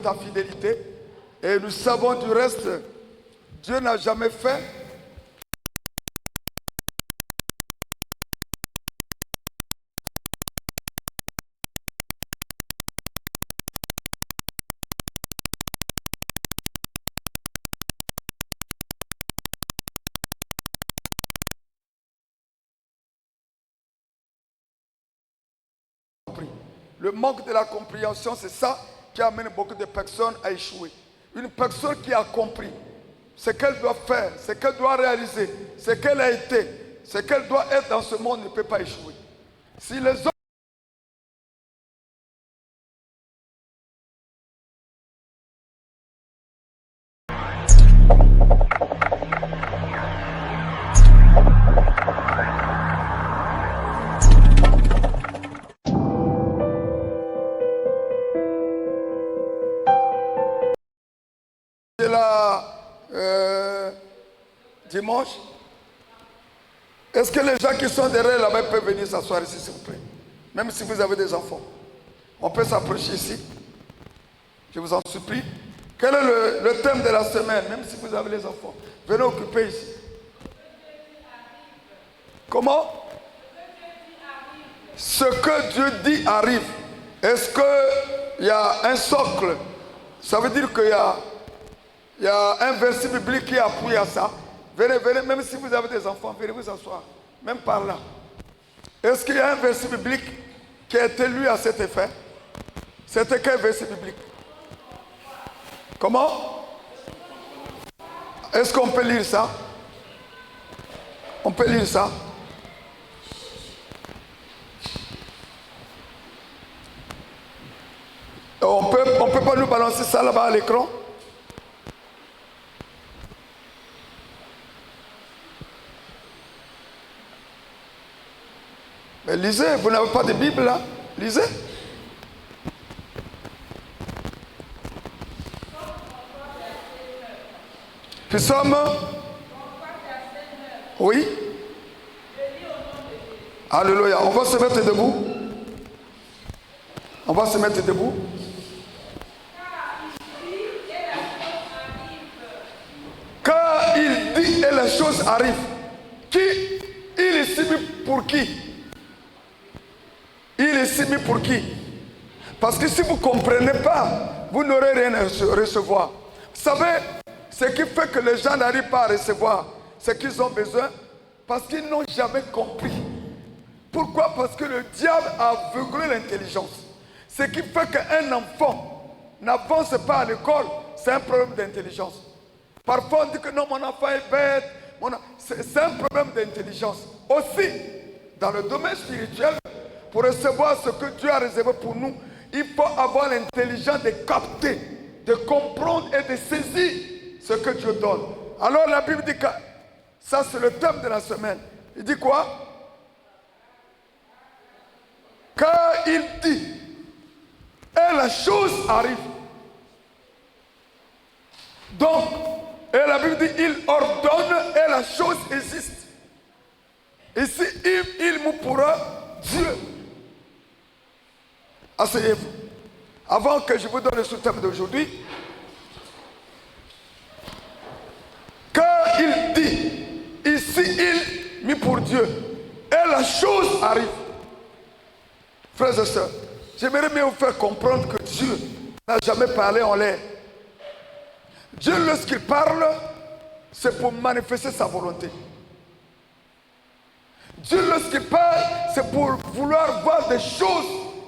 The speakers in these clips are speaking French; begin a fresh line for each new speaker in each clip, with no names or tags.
ta fidélité. Et nous savons du reste, Dieu n'a jamais fait le manque de la compréhension, c'est ça qui amène beaucoup de personnes à échouer. Une personne qui a compris ce qu'elle doit faire, ce qu'elle doit réaliser, ce qu'elle a été, ce qu'elle doit être dans ce monde ne peut pas échouer. Si les autres dimanche, est-ce que les gens qui sont derrière là-bas peuvent venir s'asseoir ici, s'il vous plaît? Même si vous avez des enfants. On peut s'approcher ici. Je vous en supplie. Quel est le thème de la semaine? Même si vous avez les enfants, venez occuper ici. Comment? Ce que Dieu dit arrive. Est-ce qu'il y a un socle? Ça veut dire qu'il y a un verset biblique qui appuie à ça. Venez, venez, même si vous avez des enfants, venez vous asseoir. Même par là. Est-ce qu'il y a un verset biblique qui a été lu à cet effet? C'était quel verset biblique? Comment? Est-ce qu'on peut lire ça? On peut lire ça? On peut pas nous balancer ça là-bas à l'écran? Mais lisez, vous n'avez pas de Bible là? Lisez. Puis sommes... Oui. Alléluia. On va se mettre debout. On va se mettre debout. Quand il dit et les choses arrivent, qui il est ici pour qui? Il est ici pour qui? Parce que si vous ne comprenez pas, vous n'aurez rien à recevoir. Vous savez, ce qui fait que les gens n'arrivent pas à recevoir ce qu'ils ont besoin, parce qu'ils n'ont jamais compris. Pourquoi? Parce que le diable a aveuglé l'intelligence. Ce qui fait qu'un enfant n'avance pas à l'école, c'est un problème d'intelligence. Parfois on dit que non, mon enfant est bête. C'est un problème d'intelligence. Aussi, dans le domaine spirituel, pour recevoir ce que Dieu a réservé pour nous, il faut avoir l'intelligence de capter, de comprendre et de saisir ce que Dieu donne. Alors la Bible dit que ça c'est le thème de la semaine. Il dit quoi? Quand il dit et la chose arrive. Donc, et la Bible dit il ordonne et la chose existe. Ici, il nous pourra Dieu. Asseyez-vous. Avant que je vous donne le sous-thème d'aujourd'hui, quand il dit, ici il mis pour Dieu, et la chose arrive. Frères et sœurs, j'aimerais bien vous faire comprendre que Dieu n'a jamais parlé en l'air. Dieu, lorsqu'il parle, c'est pour manifester sa volonté. Dieu, lorsqu'il parle, c'est pour vouloir voir des choses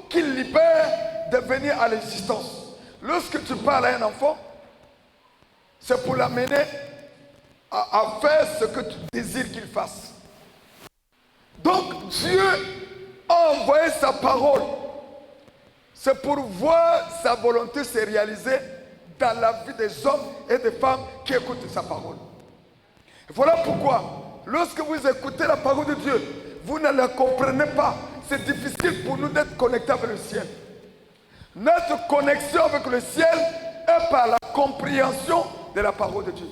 qu'il libère de venir à l'existence. Lorsque tu parles à un enfant, c'est pour l'amener à faire ce que tu désires qu'il fasse. Donc Dieu a envoyé sa parole. C'est pour voir sa volonté se réaliser dans la vie des hommes et des femmes qui écoutent sa parole. Et voilà pourquoi, lorsque vous écoutez la parole de Dieu, vous ne la comprenez pas. C'est difficile pour nous d'être connectés avec le ciel. Notre connexion avec le ciel est par la compréhension de la parole de Dieu.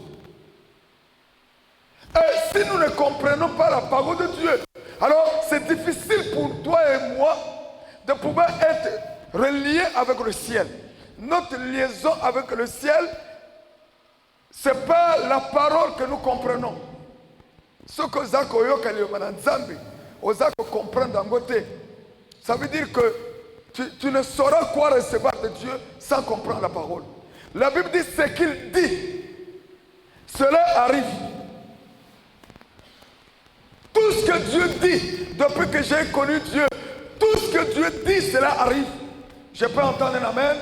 Et si nous ne comprenons pas la parole de Dieu, alors c'est difficile pour toi et moi de pouvoir être reliés avec le ciel. notre liaison avec le ciel, ce n'est pas la parole que nous comprenons. Ce que vous comprenez dans côté, ça veut dire que tu ne sauras quoi recevoir de Dieu sans comprendre la parole. La Bible dit ce qu'il dit, cela arrive. Tout ce que Dieu dit, depuis que j'ai connu Dieu, tout ce que Dieu dit, cela arrive. Je peux entendre un amen?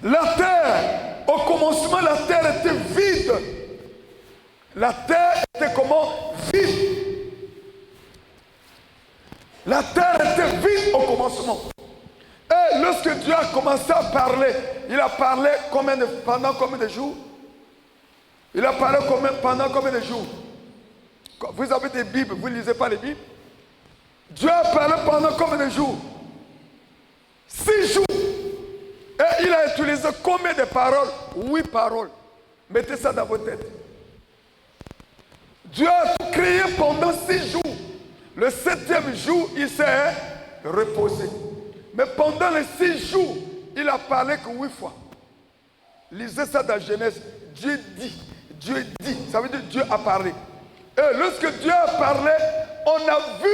La terre, au commencement, la terre était vide. La terre était comment? Vide. La terre était vide au commencement. Et lorsque Dieu a commencé à parler, il a parlé pendant combien de jours? Il a parlé pendant combien de jours? Vous avez des Bibles, vous ne lisez pas les Bibles? Dieu a parlé pendant combien de jours? 6 jours. Et il a utilisé combien de paroles? 8 paroles. Mettez ça dans votre tête. Dieu a créé pendant 6 jours. Le 7e jour, il s'est reposé. Mais pendant les 6 jours, il a parlé que 8 fois. Lisez ça dans Genèse. Dieu dit. Dieu dit. Ça veut dire Dieu a parlé. Et lorsque Dieu a parlé, on a vu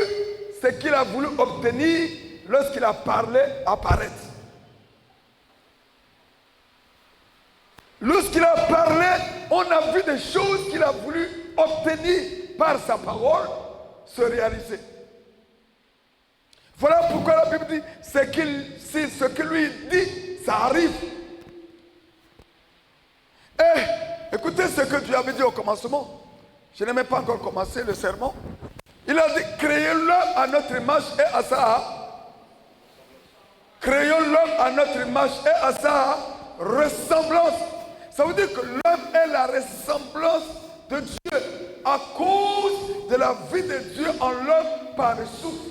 ce qu'il a voulu obtenir lorsqu'il a parlé apparaître. Lorsqu'il a parlé, on a vu des choses qu'il a voulu obtenir par sa parole se réaliser. Voilà pourquoi la Bible dit ce que lui dit, ça arrive. Et écoutez ce que Dieu avait dit au commencement. Je n'ai même pas encore commencé le sermon. Il a dit, créons l'homme à notre image et à sa... Créons l'homme à notre image et à sa ressemblance. Ça veut dire que l'homme est la ressemblance de Dieu à cause de la vie de Dieu en l'homme par le souffle.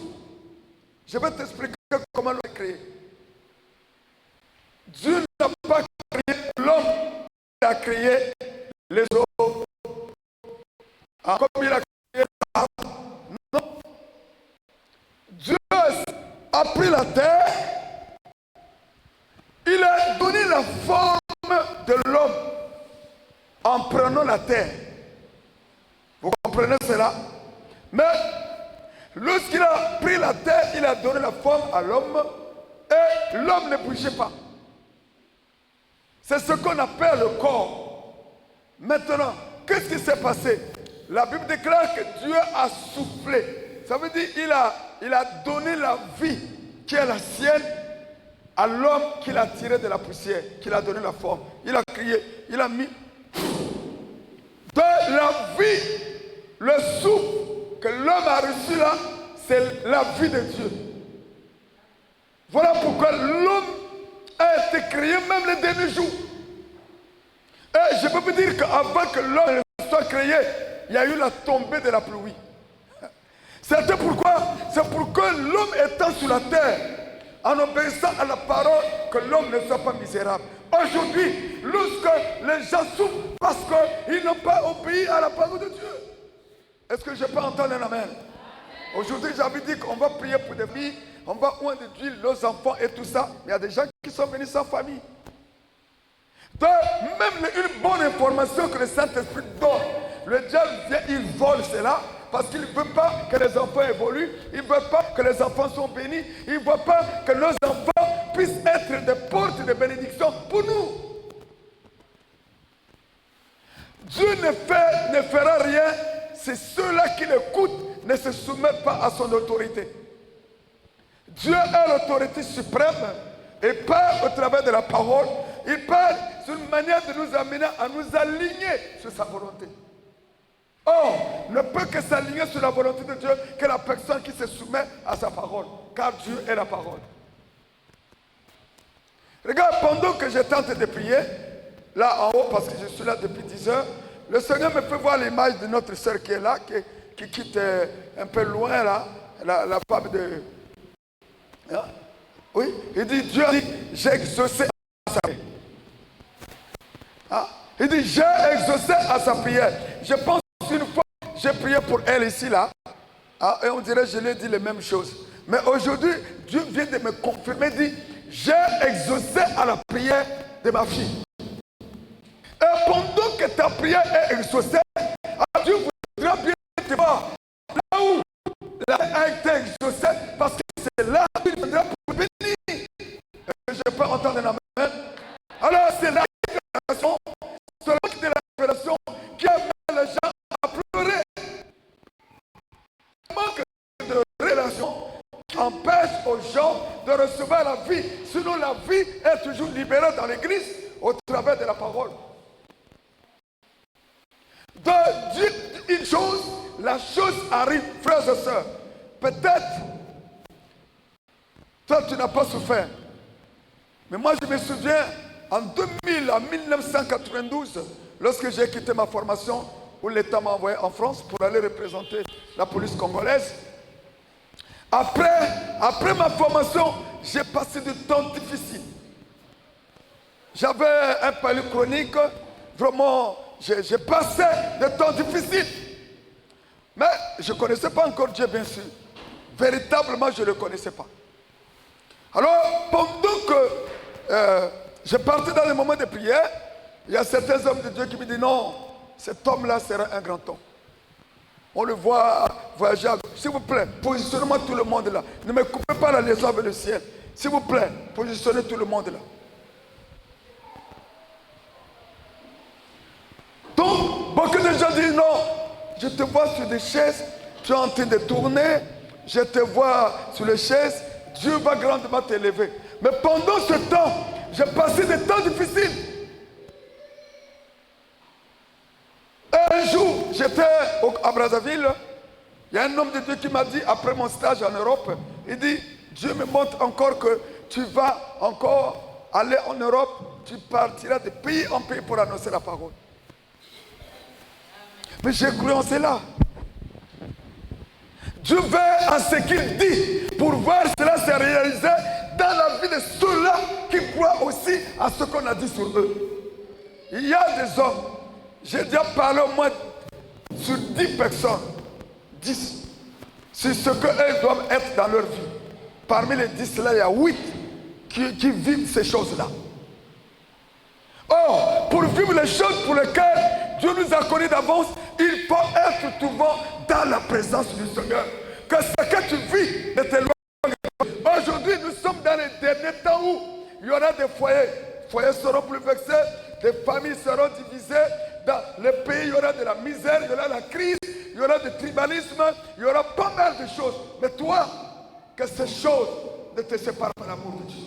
Je vais t'expliquer comment l'homme est créé. Dieu n'a pas créé l'homme, il a créé les eaux. Comme il a créé la... Non. Dieu a pris la terre, il a donné la forme de l'homme en prenant la terre. Vous comprenez cela? Mais lorsqu'il a pris la terre, il a donné la forme à l'homme et l'homme ne bougeait pas. C'est ce qu'on appelle le corps. Maintenant, qu'est-ce qui s'est passé? La Bible déclare que Dieu a soufflé. Ça veut dire qu'il a donné la vie qui est la sienne à l'homme qu'il a tiré de la poussière, qu'il a donné la forme. Il a crié, il a mis de la vie. Le souffle que l'homme a reçu là, c'est la vie de Dieu. Voilà pourquoi l'homme a été créé même les derniers jours. Et je peux vous dire qu'avant que l'homme soit créé, il y a eu la tombée de la pluie. C'est pourquoi l'homme étant sur la terre, en obéissant à la parole, que l'homme ne soit pas misérable. Aujourd'hui, lorsque les gens souffrent parce qu'ils n'ont pas obéi à la parole de Dieu. Est-ce que je peux entendre un amen? Aujourd'hui, j'avais dit qu'on va prier pour des filles, on va oindre d'huile nos enfants et tout ça. Mais il y a des gens qui sont venus sans famille. Donc, même une bonne information que le Saint-Esprit donne, le diable vient, il vole cela. Parce qu'il ne veut pas que les enfants évoluent, il ne veut pas que les enfants soient bénis, il ne veut pas que nos enfants puissent être des portes de bénédiction pour nous. Dieu ne fera rien si ceux-là qui l'écoutent ne se soumettent pas à son autorité. Dieu est l'autorité suprême et parle au travers de la parole. Il parle sur une manière de nous amener à nous aligner sur sa volonté. Or, ne peut que s'aligner sur la volonté de Dieu que la personne qui se soumet à sa parole. Car Dieu est la parole. Regarde, pendant que je tente de prier, là en haut, parce que je suis là depuis 10 heures, le Seigneur me fait voir l'image de notre sœur qui est là, qui quitte un peu loin là, la femme de... Hein? Oui, il dit, Dieu dit, j'ai exaucé à sa prière. Hein? Il dit, j'ai exaucé à sa prière. Je pense une fois, j'ai prié pour elle ici, là, et on dirait que je lui ai dit les mêmes choses. Mais aujourd'hui, Dieu vient de me confirmer, dit, j'ai exaucé à la prière de ma fille. Et pendant que ta prière est exaucée, Dieu voudra bien te voir là où la prière a été exaucée, parce que c'est là où il viendra pour bénir. Je peux entendre un amen. Alors c'est la révélation, c'est le manque de la révélation qui amène les gens à pleurer. Le manque de révélation qui empêche aux gens de recevoir la vie. Sinon la vie est toujours libérée dans l'église au travers de la parole. De Dieu, une chose, la chose arrive, frères et sœurs. Peut-être, toi tu n'as pas souffert. Mais moi je me souviens, en 2000, en 1992, lorsque j'ai quitté ma formation, où l'État m'a envoyé en France pour aller représenter la police congolaise. Après ma formation, j'ai passé du temps difficile. J'avais un palud chronique, vraiment, j'ai passé des temps difficiles. Mais je ne connaissais pas encore Dieu, bien sûr. Véritablement, je ne le connaissais pas. Alors, pendant que je partais dans les moments de prière, il y a certains hommes de Dieu qui me disent non, cet homme-là sera un grand homme. On le voit voyager. S'il vous plaît, positionnez-moi tout le monde là. Ne me coupez pas la liaison avec le ciel. S'il vous plaît, positionnez tout le monde là. Donc, beaucoup de gens disent non, je te vois sur des chaises, tu es en train de tourner, je te vois sur les chaises, Dieu va grandement t'élever. Mais pendant ce temps, j'ai passé des temps difficiles. Un jour, j'étais à Brazzaville, il y a un homme de Dieu qui m'a dit, après mon stage en Europe, il dit, Dieu me montre encore que tu vas encore aller en Europe, tu partiras de pays en pays pour annoncer la parole. Mais j'ai cru en cela. Dieu veut à ce qu'il dit pour voir cela se réaliser dans la vie de ceux-là qui croient aussi à ce qu'on a dit sur eux. Il y a des hommes, j'ai déjà parlé au moins sur 10 personnes, 10, sur ce qu'elles doivent être dans leur vie. Parmi les 10 là, il y a 8 qui vivent ces choses-là. Or, pour vivre les choses pour lesquelles Dieu nous a connus d'avance, il faut être souvent dans la présence du Seigneur. Que ce que tu vis ne t'éloigne pas. Aujourd'hui, nous sommes dans les derniers temps où il y aura des foyers. Les foyers seront plus vexés, des familles seront divisées. Dans les pays, il y aura de la misère, il y aura de la crise, il y aura du tribalisme, il y aura pas mal de choses. Mais toi, que ces choses ne te séparent pas de l'amour de Dieu.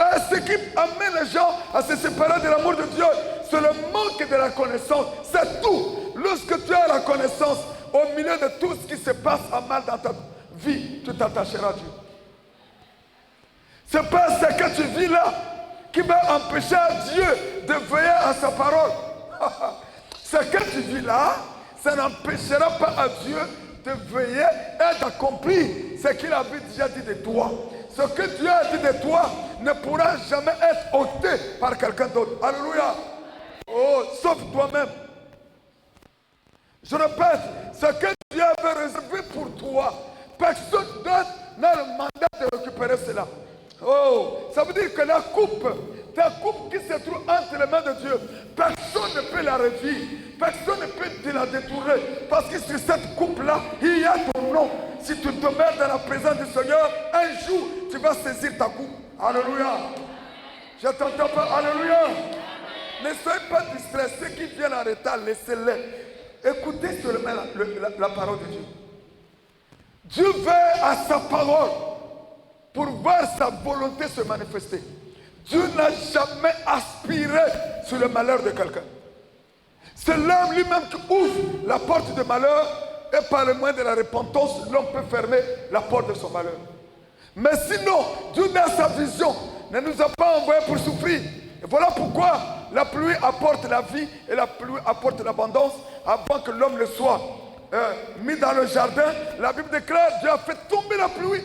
Et ce qui amène les gens à se séparer de l'amour de Dieu, c'est le manque de la connaissance. C'est tout. Lorsque tu as la connaissance, au milieu de tout ce qui se passe en mal dans ta vie, tu t'attacheras à Dieu. C'est pas ce que tu vis là qui va empêcher Dieu de veiller à sa parole. Ce que tu vis là, ça n'empêchera pas à Dieu de veiller et d'accomplir ce qu'il avait déjà dit de toi. Ce que Dieu a dit de toi ne pourra jamais être ôté par quelqu'un d'autre. Alléluia. Oh, sauf toi-même. Je répète, ce que Dieu avait réservé pour toi, personne d'autre n'a le mandat de récupérer cela. Oh, ça veut dire que la coupe qui se trouve entre les mains de Dieu, personne ne peut la revivre, personne ne peut te la détourner, parce que sur cette coupe-là, il y a ton nom. Si tu te mets dans la présence du Seigneur, un jour, tu vas saisir ta coupe. Alléluia. Je t'entends pas. Alléluia. Ne soyez pas distraits. Ceux qui viennent en retard, laissez-les. Écoutez seulement la parole de Dieu. Dieu veut à sa parole pour voir sa volonté se manifester. Dieu n'a jamais aspiré sur le malheur de quelqu'un. C'est l'homme lui-même qui ouvre la porte du malheur et par le moyen de la repentance, l'homme peut fermer la porte de son malheur. Mais sinon, Dieu dans sa vision ne nous a pas envoyés pour souffrir. Et voilà pourquoi la pluie apporte la vie et la pluie apporte l'abondance avant que l'homme ne soit mis dans le jardin. La Bible déclare Dieu a fait tomber la pluie.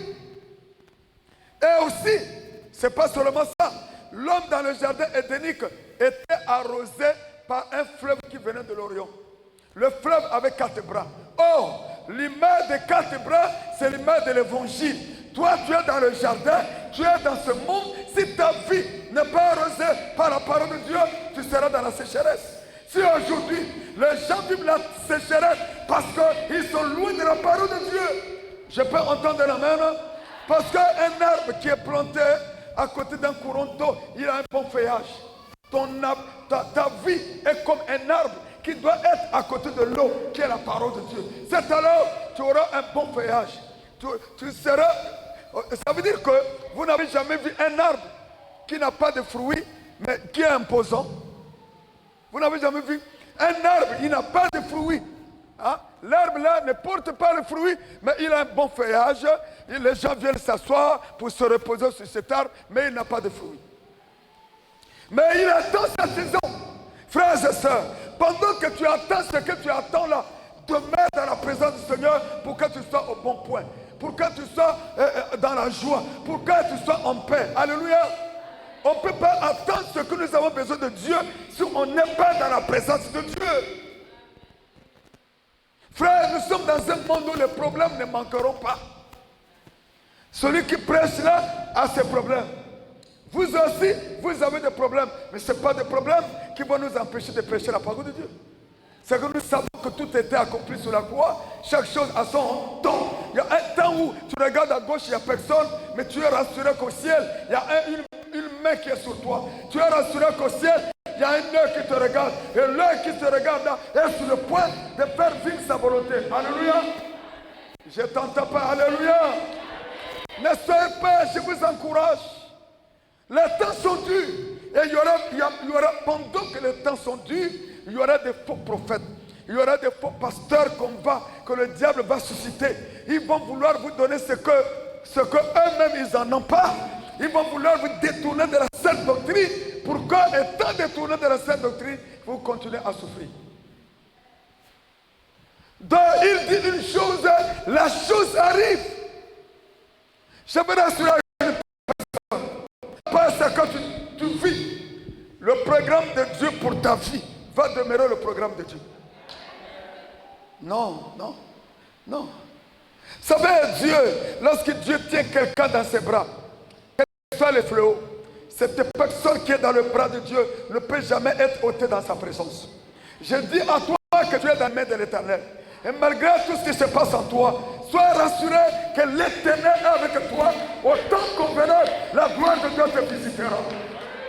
Et aussi, c'est pas seulement ça. L'homme dans le jardin édénique était arrosé par un fleuve qui venait de l'Orient. Le fleuve avait 4 bras. Or, l'image des 4 bras, c'est l'image de l'évangile. Toi, tu es dans le jardin, tu es dans ce monde. Si ta vie n'est pas arrosée par la parole de Dieu, tu seras dans la sécheresse. Si aujourd'hui, les gens vivent la sécheresse parce qu'ils sont loin de la parole de Dieu, je peux entendre l'amen. Parce qu'un arbre qui est planté à côté d'un courant d'eau, il a un bon feuillage. Ta vie est comme un arbre qui doit être à côté de l'eau, qui est la parole de Dieu. C'est alors tu auras un bon feuillage. Tu seras. Ça veut dire que vous n'avez jamais vu un arbre qui n'a pas de fruits, mais qui est imposant. Vous n'avez jamais vu un arbre, il n'a pas de fruits. Hein? L'arbre là ne porte pas le fruit, mais il a un bon feuillage. Et les gens viennent s'asseoir pour se reposer sur cet arbre, mais il n'a pas de fruits. Mais il attend sa saison. Frères et sœurs, pendant que tu attends ce que tu attends là, demeure dans la présence du Seigneur pour que tu sois au bon point, pour que tu sois dans la joie, pour que tu sois en paix. Alléluia. On ne peut pas attendre ce que nous avons besoin de Dieu si on n'est pas dans la présence de Dieu. Frères, nous sommes dans un monde où les problèmes ne manqueront pas. Celui qui prêche là a ses problèmes. Vous aussi, vous avez des problèmes. Mais ce n'est pas des problèmes qui vont nous empêcher de prêcher la parole de Dieu. C'est que nous savons que tout était accompli sur la croix. Chaque chose a son temps. Il y a un temps où tu regardes à gauche, il n'y a personne, mais tu es rassuré qu'au ciel, il y a une main qui est sur toi. Tu es rassuré qu'au ciel, il y a un œil qui te regarde. Et l'œil qui te regarde là est sur le point de faire vivre sa volonté. Alléluia. Je t'entends pas. Alléluia. Ne soyez pas, je vous encourage. Les temps sont durs. Et il y aura, pendant que les temps sont durs, il y aura des faux prophètes. Il y aura des faux pasteurs que le diable va susciter. Ils vont vouloir vous donner ce que eux-mêmes ils n'en ont pas. Ils vont vouloir vous détourner de la sainte doctrine pour que, étant détourné de la sainte doctrine, vous continuez à souffrir. Donc il dit une chose, la chose arrive. Je veux rassurer une personne. Parce que tu vis, le programme de Dieu pour ta vie va demeurer le programme de Dieu. Non, non, non. Vous savez, Dieu, lorsque Dieu tient quelqu'un dans ses bras, quels que soient les fléaux, cette personne qui est dans le bras de Dieu ne peut jamais être ôtée dans sa présence. Je dis à toi que tu es dans la main de l'Éternel. Et malgré tout ce qui se passe en toi, sois rassuré que l'Éternel est avec toi. Au temps convenable, la gloire de Dieu te visitera.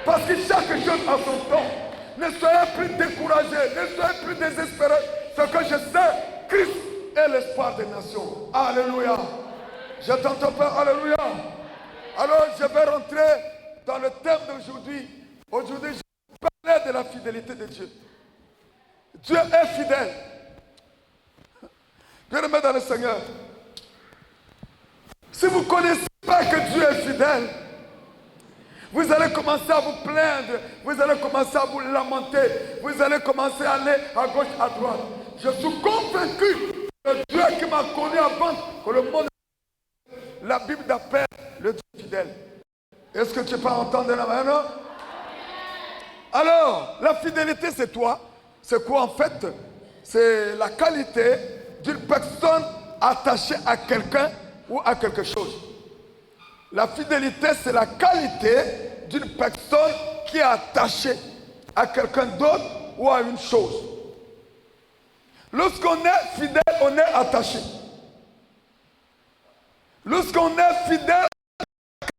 Parce que chaque chose a son temps. Ne soyez plus découragés, ne soyez plus désespérés. Ce que je sais, Christ est l'espoir des nations. Alléluia. Je t'entends pas, alléluia. Alors je vais rentrer dans le thème d'aujourd'hui. Aujourd'hui, je vais parler de la fidélité de Dieu. Dieu est fidèle. Bien-aimés dans le Seigneur, si vous ne connaissez pas que Dieu est fidèle, vous allez commencer à vous plaindre, vous allez commencer à vous lamenter, vous allez commencer à aller à gauche, à droite. Je suis convaincu que Dieu qui m'a connu avant que le monde, la Bible appelle le Dieu fidèle. Est-ce que tu peux entendre la main? Alors, la fidélité, c'est toi. C'est quoi en fait? C'est la qualité d'une personne attachée à quelqu'un ou à quelque chose. La fidélité, c'est la qualité d'une personne qui est attachée à quelqu'un d'autre ou à une chose. Lorsqu'on est fidèle, on est attaché. Lorsqu'on est fidèle,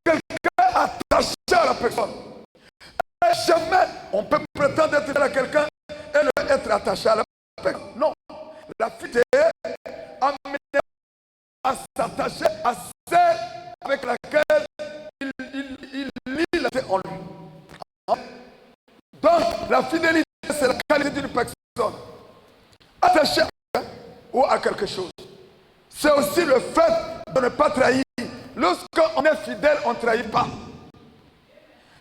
quelqu'un attaché à la personne. Et jamais on peut prétendre être fidèle à quelqu'un et ne être attaché à la personne. Non. La fidélité amène à s'attacher à celle avec laquelle il lit la tête en lui. Donc, la fidélité, c'est la qualité d'une personne attachée à quelqu'un ou à quelque chose. C'est aussi le fait de ne pas trahir. Lorsqu'on est fidèle, on ne trahit pas.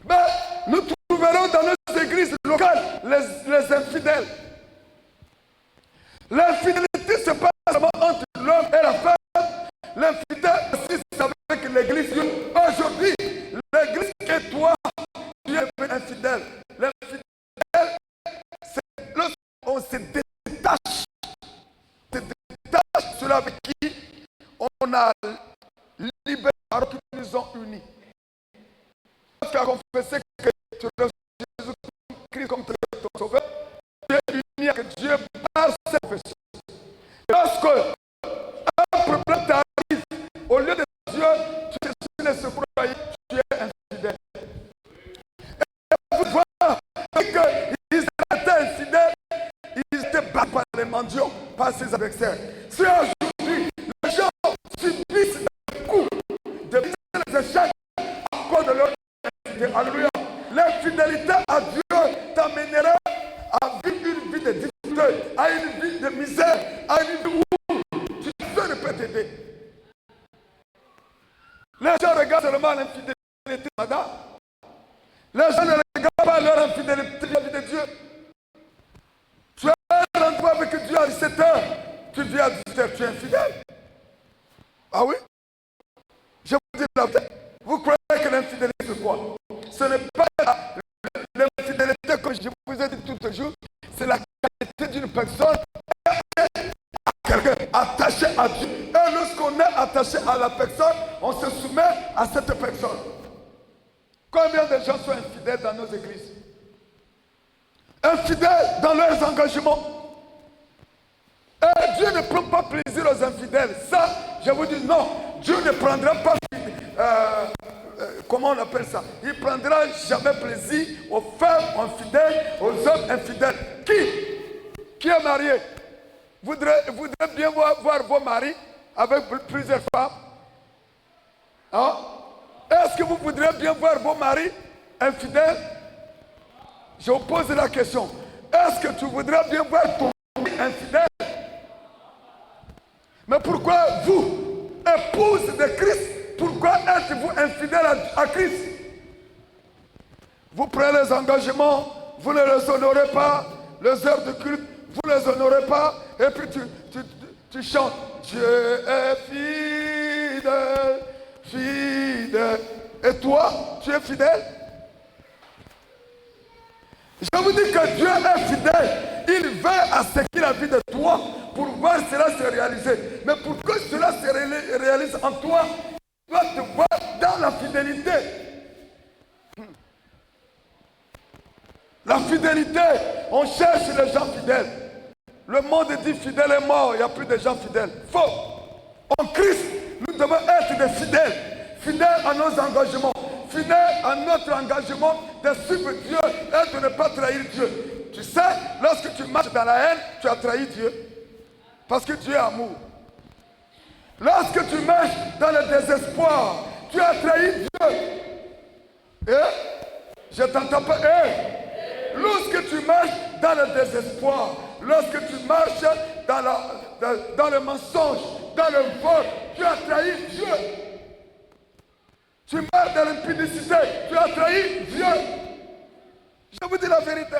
Mais nous trouverons dans nos églises locales les infidèles. L'infidélité, ce n'est pas seulement entre l'homme et la femme. L'infidèle aussi, c'est avec l'église. Aujourd'hui, l'église et toi, tu es infidèle. L'infidèle, c'est lorsqu'on se détache. Cela veut unis. Tu as confessé que tu reçois Jésus-Christ comme ton sauveur, tu es uni avec Dieu par cette confession. Lorsque un problème t'arrive, au lieu de Dieu, tu es sur les secours, tu es infidèle. Et vous voyez qu'ils étaient infidèles, ils étaient battus par les mendiants, par ses adversaires. Si aujourd'hui, les gens subissent des coups, des échecs à cause de leur infidélité, alléluia, l'infidélité à Dieu t'amènera à vivre une vie de difficulté, à une vie de misère, à une vie où Dieu ne peut t'aider. Les gens regardent seulement l'infidélité, madame. Les gens ne regardent pas leur infidélité vis-à-vis de Dieu. Tu as un rendez-vous avec Dieu à 17h, tu viens à 18h, tu es infidèle. Ah oui? Je vous dis la vérité. Vous croyez que l'infidélité c'est quoi? Ce n'est pas l'infidélité que je vous ai dit tout le jour, c'est la qualité d'une personne quelqu'un attaché à Dieu. Et lorsqu'on est attaché à la personne, on se soumet à cette personne. Combien de gens sont infidèles dans nos églises? Infidèles dans leurs engagements. Et Dieu ne prend pas plaisir aux infidèles. Ça, je vous dis non. Dieu ne prendra pas, comment on appelle ça? Il ne prendra jamais plaisir aux femmes infidèles, aux hommes infidèles. Qui est marié? Voudrait bien voir vos maris avec plusieurs femmes? Hein? Est-ce que vous voudrez bien voir vos maris infidèles? Je vous pose la question. Est-ce que tu voudrais bien voir ton mari infidèle? Mais pourquoi vous, épouse de Christ, pourquoi êtes-vous infidèle à Christ? Vous prenez les engagements, vous ne les honorez pas, les heures de culte, vous ne les honorez pas, et puis tu chantes. Dieu est fidèle, fidèle. Et toi, tu es fidèle? Je vous dis que Dieu est fidèle. Il veut à ce qu'il a vu de toi pour voir cela se réaliser. Mais pour que cela se réalise en toi, tu dois te voir dans la fidélité. La fidélité, on cherche les gens fidèles. Le monde dit fidèle est mort, il n'y a plus de gens fidèles. Faux. En Christ, nous devons être des fidèles. Fidèles à nos engagements. Fidèles à notre engagement de suivre Dieu et de ne pas trahir Dieu. Tu sais, lorsque tu marches dans la haine, tu as trahi Dieu. Parce que Dieu est amour. Lorsque tu marches dans le désespoir, tu as trahi Dieu. Je t'entends pas. Lorsque tu marches dans le désespoir, lorsque tu marches dans le mensonge, dans le vol, tu as trahi Dieu. Tu marches dans l'impudicité, tu as trahi Dieu. Je vous dis la vérité.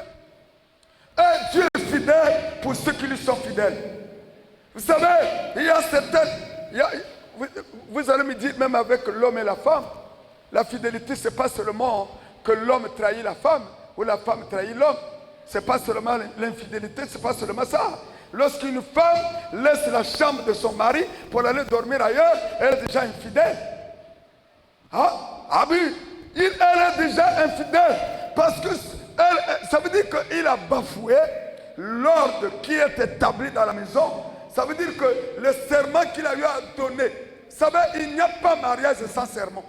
Et Dieu est fidèle pour ceux qui lui sont fidèles. Vous savez, il y a certaines... vous allez me dire, même avec l'homme et la femme, la fidélité, ce n'est pas seulement que l'homme trahit la femme ou la femme trahit l'homme. Ce n'est pas seulement l'infidélité, ce n'est pas seulement ça. Lorsqu'une femme laisse la chambre de son mari pour aller dormir ailleurs, elle est déjà infidèle. Ah oui, elle est déjà infidèle parce que ça veut dire qu'il a bafoué l'ordre qui est établi dans la maison. Ça veut dire que le serment qu'il a eu à donner, vous savez, il n'y a pas mariage sans serment.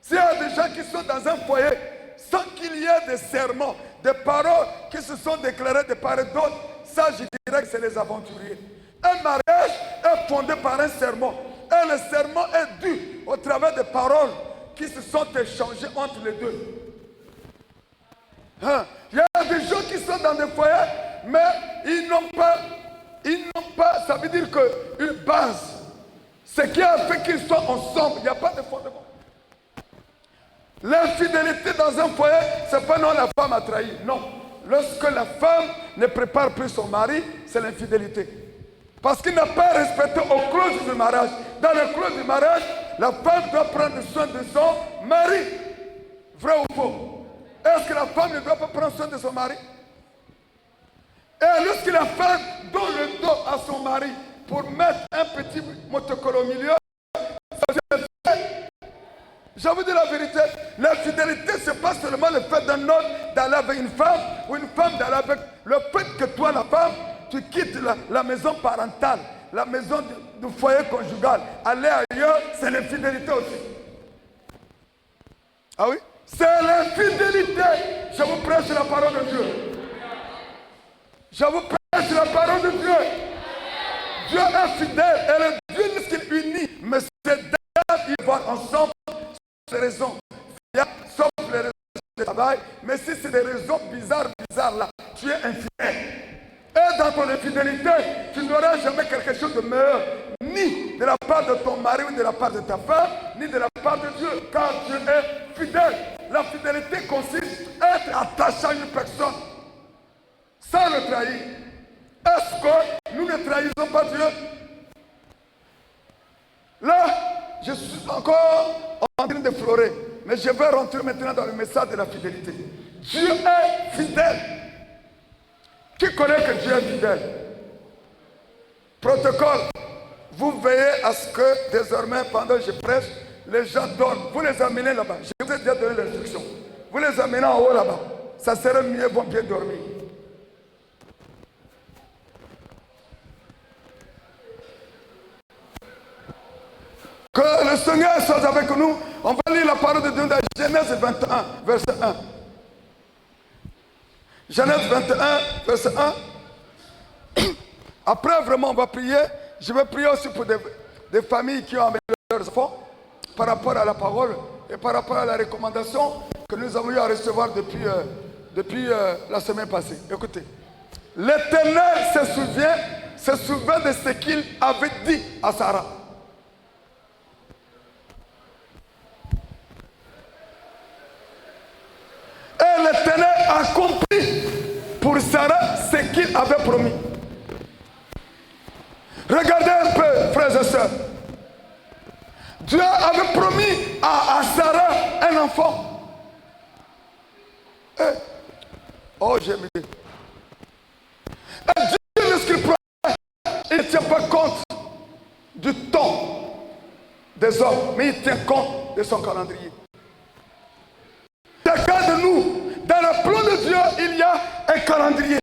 S'il y a des gens qui sont dans un foyer sans qu'il y ait des serments, des paroles qui se sont déclarées de part et d'autre, ça je dirais que c'est les aventuriers. Un mariage est fondé par un serment. Et le serment est dû au travers des paroles qui se sont échangées entre les deux. Il y a des gens qui sont dans des foyers, mais ils n'ont pas, ça veut dire qu'une base. Ce qui a fait qu'ils soient ensemble, il n'y a pas de fondement. L'infidélité dans un foyer, c'est pas non la femme a trahi. Non. Lorsque la femme ne prépare plus son mari, c'est l'infidélité. Parce qu'il n'a pas respecté aux clauses du mariage. Dans les clauses du mariage, la femme doit prendre soin de son mari. Vrai ou faux? Est-ce que la femme ne doit pas prendre soin de son mari? Et lorsque la femme donne le dos à son mari pour mettre un petit motocolo au milieu, ça fait Je vous dis la vérité, la fidélité, ce n'est pas seulement le fait d'un homme d'aller avec une femme ou une femme d'aller avec... Le fait que toi, la femme, tu quittes la maison parentale, la maison du foyer conjugal, aller ailleurs, c'est l'infidélité aussi. Ah oui? C'est l'infidélité. Je vous prêche la parole de Dieu. Je vous prêche la parole de Dieu. Dieu est fidèle et le Dieu lorsqu'il unit, mais c'est d'abord ils vont ensemble. Les raisons, sauf les raisons de travail, mais si c'est des raisons bizarres là, tu es infidèle. Et dans ton infidélité, tu n'auras jamais quelque chose de meilleur, ni de la part de ton mari ou de la part de ta femme, ni de la part de Dieu, car Dieu est fidèle. La fidélité consiste à être attaché à une personne sans le trahir. Est-ce que nous ne trahissons pas Dieu? Là, je suis encore en train de florer, mais je vais rentrer maintenant dans le message de la fidélité. Dieu est fidèle. Qui connaît que Dieu est fidèle? Protocole. Vous veillez à ce que désormais, pendant que je prêche, les gens dorment. Vous les amenez là-bas. Je vous ai déjà donné l'instruction. Vous les amenez en haut là-bas. Ça serait mieux, vont bien dormir. Que le Seigneur soit avec nous. On va lire la parole de Dieu dans Genèse 21, verset 1. Genèse 21, verset 1. Après, vraiment, on va prier. Je vais prier aussi pour des familles qui ont amené leurs enfants par rapport à la parole et par rapport à la recommandation que nous avons eu à recevoir depuis la semaine passée. Écoutez. L'Éternel se souvient de ce qu'il avait dit à Sarah. Et l'Éternel accomplit pour Sarah ce qu'il avait promis. Regardez un peu, frères et sœurs. Dieu avait promis à Sarah un enfant. Oh, j'ai mis. Et Dieu, lorsqu'il promet, il ne tient pas compte du temps des hommes, mais il tient compte de son calendrier. Chacun de nous, dans le plan de Dieu, il y a un calendrier.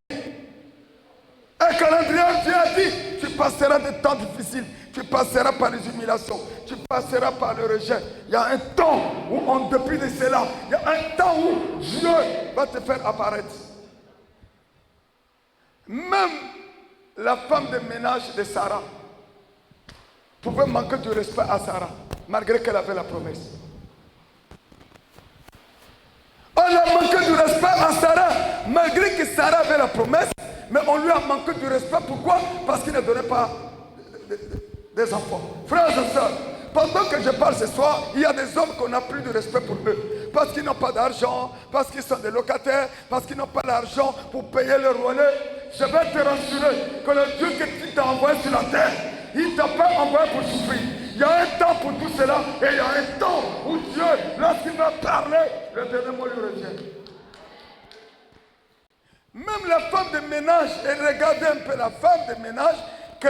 Un calendrier, Dieu a dit, tu passeras des temps difficiles, tu passeras par les humiliations, tu passeras par le rejet. Il y a un temps où, en dépit de cela, il y a un temps où Dieu va te faire apparaître. Même la femme de ménage de Sarah pouvait manquer du respect à Sarah, malgré qu'elle avait la promesse. On a manqué du respect à Sarah, malgré que Sarah avait la promesse, mais on lui a manqué du respect. Pourquoi? Parce qu'il ne donnait pas des enfants. Frères et sœurs, pendant que je parle ce soir, il y a des hommes qu'on n'a plus de respect pour eux. Parce qu'ils n'ont pas d'argent, parce qu'ils sont des locataires, parce qu'ils n'ont pas d'argent pour payer le loyer. Je vais te rassurer que le Dieu que tu t'as envoyé sur la terre, il ne t'a pas envoyé pour souffrir. Il y a un temps pour tout cela et il y a un temps où Dieu, lorsqu'il va parler, le dernier mot lui revient. Même la femme de ménage, et regardez un peu la femme de ménage que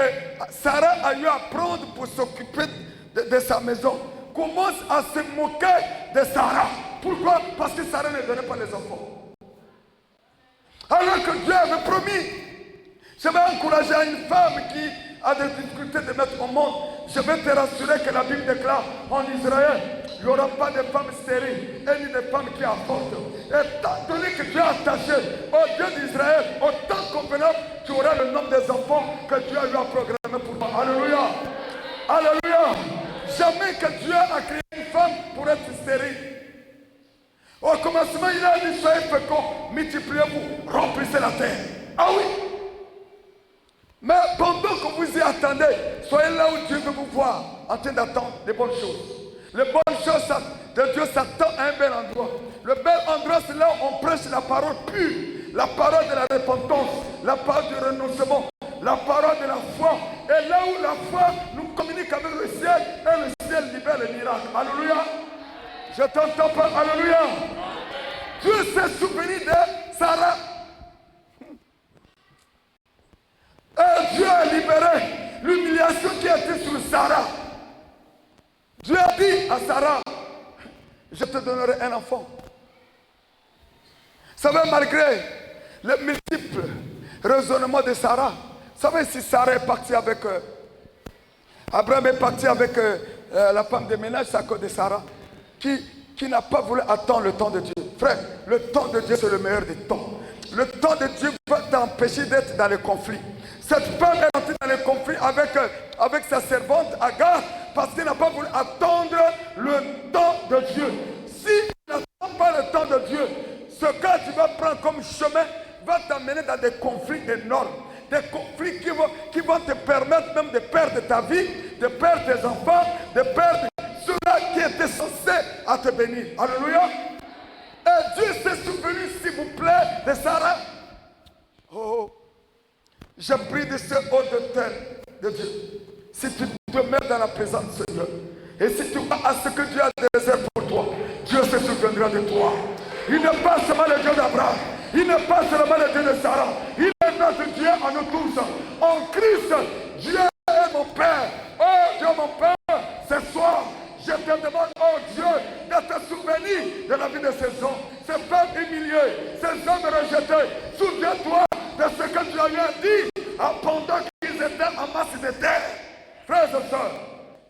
Sarah a eu à prendre pour s'occuper de sa maison, commence à se moquer de Sarah. Pourquoi? Parce que Sarah ne donnait pas les enfants. Alors que Dieu avait promis. Je vais encourager une femme qui a des difficultés de mettre au monde. Je vais te rassurer que la Bible déclare en Israël, il n'y aura pas de femmes stériles et ni de femmes qui apportent. Et tant donné que tu es attaché au Dieu d'Israël, au temps convenable, tu auras le nombre des enfants que Dieu a eu à programmer pour toi. Alléluia. Alléluia. Jamais que Dieu a créé une femme pour être stérile. Au commencement, il a dit, soyez féconds, multipliez-vous, remplissez la terre. Ah oui. Mais pendant que vous y attendez, soyez là où Dieu veut vous voir, en train d'attendre des bonnes choses. Les bonnes choses de Dieu s'attend à un bel endroit. Le bel endroit, c'est là où on prêche la parole pure, la parole de la repentance, la parole du renoncement, la parole de la foi. Et là où la foi nous communique avec le ciel, et le ciel libère les miracles. Alléluia. Je t'entends pas. Alléluia. Dieu s'est souvenu de Sarah. Et Dieu a libéré l'humiliation qui était sur Sarah. Dieu a dit à Sarah, je te donnerai un enfant. Vous savez, malgré les multiples raisonnements de Sarah, vous savez, si Sarah est partie avec... Abraham est parti avec la femme de ménage, c'est à cause de Sarah, qui n'a pas voulu attendre le temps de Dieu. Frère, le temps de Dieu, c'est le meilleur des temps. Le temps de Dieu va t'empêcher d'être dans le conflit. Cette femme est entrée dans le conflit avec sa servante Agar parce qu'elle n'a pas voulu attendre le temps de Dieu. Si tu n'attends pas le temps de Dieu, ce que tu vas prendre comme chemin va t'amener dans des conflits énormes. Des conflits qui vont te permettre même de perdre ta vie, de perdre tes enfants, de perdre ceux-là qui étaient censés à te bénir. Alléluia. Et Dieu s'est souvenu, s'il vous plaît, de Sarah. Oh, je prie de ce haut de terre de Dieu. Si tu demeures dans la présence du Seigneur, et si tu vas à ce que Dieu a réservé pour toi, Dieu se souviendra de toi. Il n'est pas seulement le Dieu d'Abraham, il n'est pas seulement le Dieu de Sarah, il est notre Dieu à nous tous. En Christ, Dieu est mon Père. Oh Dieu mon Père, ce soir, je te demande, oh Dieu, de te souvenir de la vie de ces hommes, ces femmes humiliées, ces hommes rejetés. Souviens-toi de ce que tu as eu à dire pendant qu'ils étaient en masse de terre. Frères et sœurs,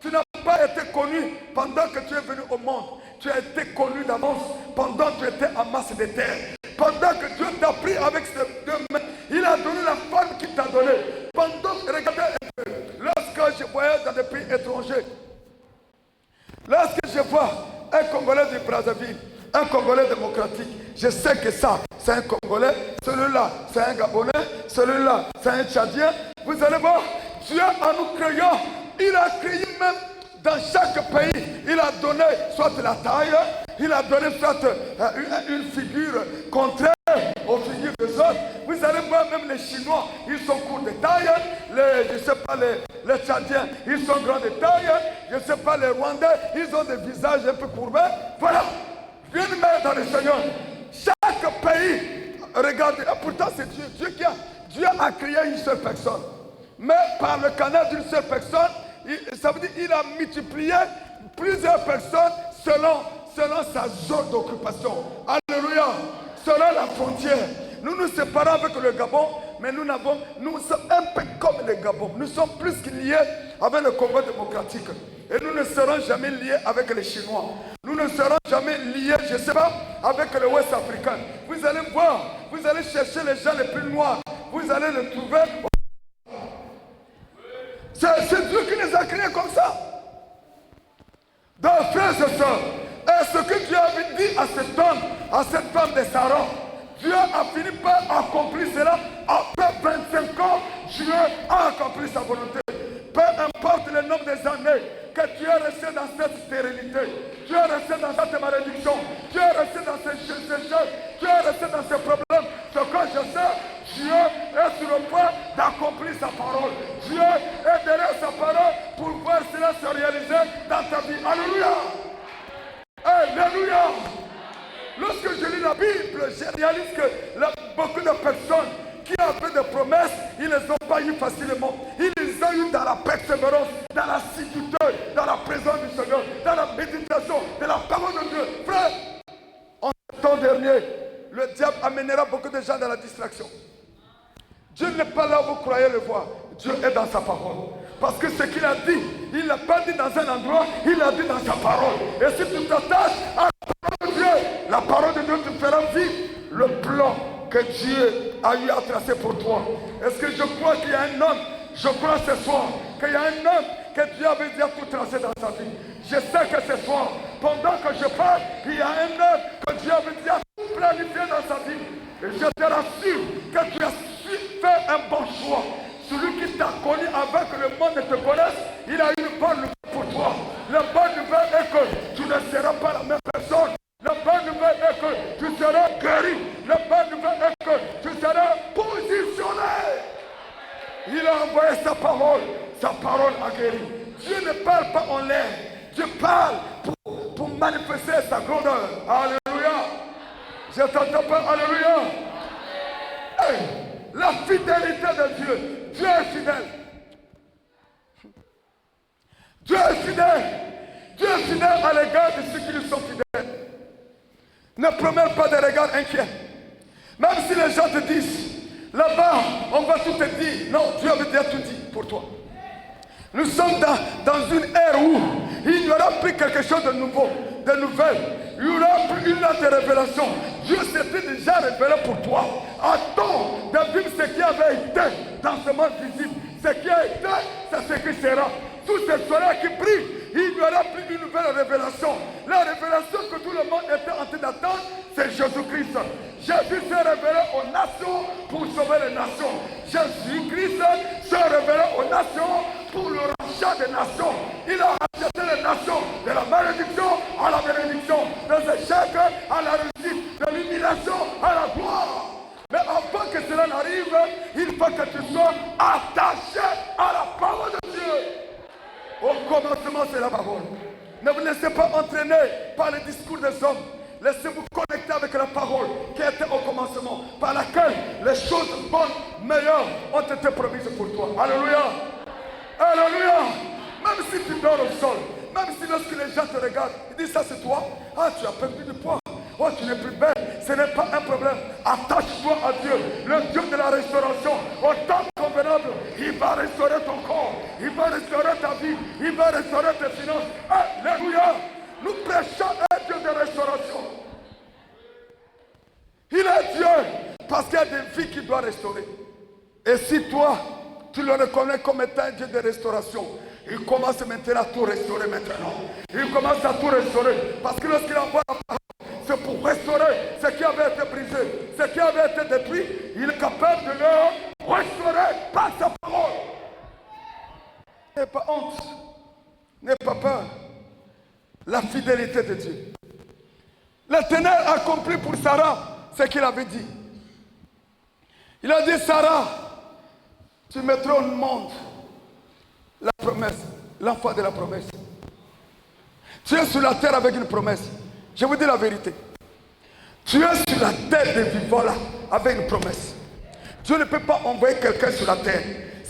tu n'as pas été connu pendant que tu es venu au monde. Tu as été connu d'avance pendant que tu étais en masse de terre. Pendant que Dieu t'a pris avec ses deux mains, il a donné la femme qu'il t'a donnée. Pendant que, regardez un peu, lorsque je voyais dans des pays étrangers, lorsque je vois un Congolais du Brazzaville, un Congolais démocratique, je sais que ça, c'est un Congolais, celui-là, c'est un Gabonais, celui-là, c'est un Tchadien. Vous allez voir, Dieu en nous créant, il a créé même dans chaque pays, il a donné soit la taille, il a donné soit une figure contraire aux figures des autres. Vous allez voir même les Chinois, ils sont courts de taille, je ne sais pas, les Tchadiens, ils sont grands de taille, je ne sais pas, les Rwandais, ils ont des visages un peu courbés. Voilà, viens nous mettre dans le Seigneur. Chaque pays, regardez, pourtant c'est Dieu, Dieu a créé une seule personne. Mais par le canal d'une seule personne, ça veut dire qu'il a multiplié plusieurs personnes selon sa zone d'occupation. Alléluia. Selon la frontière. Nous nous séparons avec le Gabon, mais nous sommes un peu comme le Gabon. Nous sommes plus liés avec le Congo démocratique. Et nous ne serons jamais liés avec les Chinois. Nous ne serons jamais liés, je ne sais pas, avec les Ouest africains. Vous allez voir, vous allez chercher les gens les plus noirs. Vous allez les trouver. C'est Dieu qui les a créés comme ça. Donc, frères et sœurs, est-ce que Dieu avait dit à cet homme, à cette femme de Sarah, Dieu a fini par accomplir cela. Après 25 ans, Dieu a accompli sa volonté. Peu importe le nombre des années que tu es resté dans cette stérilité, tu es resté dans cette malédiction, tu es resté dans ces choses, tu es resté dans ces problèmes. Ce que je sais, Dieu est sur le point d'accomplir sa parole. Dieu est derrière sa parole pour voir cela se réaliser dans ta vie. Alléluia! Alléluia! Lorsque je lis la Bible, je réalise que beaucoup de personnes qui avaient des promesses, ils ne les ont pas eues facilement. Ils les ont eues dans la persévérance, dans la sécurité, dans la présence du Seigneur, dans la méditation de la parole de Dieu. Frère, en ce temps dernier, le diable amènera beaucoup de gens dans la distraction. Dieu n'est pas là où vous croyez le voir. Dieu est dans sa parole. Parce que ce qu'il a dit, il ne l'a pas dit dans un endroit, il l'a dit dans sa parole. Et si tu t'attaches à la parole de Dieu, la parole de Dieu te fera vivre le plan que Dieu a eu à tracer pour toi. Est-ce que je crois qu'il y a un homme, je crois ce soir, qu'il y a un homme que Dieu avait déjà tout tracé dans sa vie. Je sais que ce soir, pendant que je parle, il y a un homme que Dieu avait déjà tout planifié dans sa vie. Et je te rassure que tu as fait un bon choix. Celui qui t'a connu avant que le monde ne te connaisse, il a une bonne nouvelle pour toi. La bonne nouvelle est que tu ne seras pas la même personne. La bonne nouvelle est que tu seras guéri. La bonne nouvelle est que tu seras positionné. Il a envoyé sa parole a guéri. Dieu ne parle pas en l'air. Dieu parle pour manifester sa grandeur. Alléluia. Je t'entends pas, alléluia. Hey, la fidélité de Dieu. Dieu est fidèle. Dieu est fidèle. Dieu est fidèle à l'égard de ceux qui lui sont fidèles. Ne promène pas des regards inquiets. Même si les gens te disent, là-bas, on va tout te dire. Non, Dieu avait déjà tout dit pour toi. Nous sommes dans une ère où il n'y aura plus quelque chose de nouveau, de nouvelles. Il n'y aura plus une autre révélation. Dieu s'était déjà révélé pour toi. Attends de vivre ce qui avait été dans ce monde visible. Ce qui a été, c'est ce qui sera. Tout ce soleil qui brille, il n'y aura plus une nouvelle révélation. La révélation que tout le monde était en train d'attendre, c'est Jésus-Christ. Jésus s'est révélé aux nations pour sauver les nations. Jésus-Christ s'est révélé aux nations pour le rachat des nations. Il a racheté les nations de la malédiction à la bénédiction, des échecs à la réussite, de l'humiliation à la gloire. Mais avant que cela n'arrive, il faut que tu sois attaché à la parole de Dieu. Au commencement, c'est la parole. Ne vous laissez pas entraîner par les discours des hommes. Laissez-vous connecter avec la parole qui était au commencement, par laquelle les choses bonnes, meilleures ont été promises pour toi. Alléluia. Alléluia. Même si tu dors au sol, même si lorsque les gens te regardent, ils disent ça c'est toi. Ah, tu as perdu du poids. Oh, tu n'es plus belle. Ce n'est pas un problème. Attache-toi à Dieu, le Dieu de la restauration. Au temps convenable, il va restaurer ton corps. Il va restaurer ta vie. Il va restaurer tes finances. Alléluia. Nous prêchons un Dieu de restauration. Il est Dieu parce qu'il y a des vies qu'il doit restaurer. Et si toi, tu le reconnais comme étant un Dieu de restauration, il commence maintenant à tout restaurer maintenant. Il commence à tout restaurer. Parce que lorsqu'il envoie la parole, c'est pour restaurer ce qui avait été brisé, ce qui avait été détruit. Il est capable de le restaurer par sa parole. N'aie pas honte. N'aie pas peur. La fidélité de Dieu. L'Éternel a accompli pour Sarah ce qu'il avait dit. Il a dit, Sarah, tu mettras au monde la promesse, l'enfant de la promesse. Tu es sur la terre avec une promesse. Je vous dis la vérité. Tu es sur la terre des vivants là, avec une promesse. Dieu ne peut pas envoyer quelqu'un sur la terre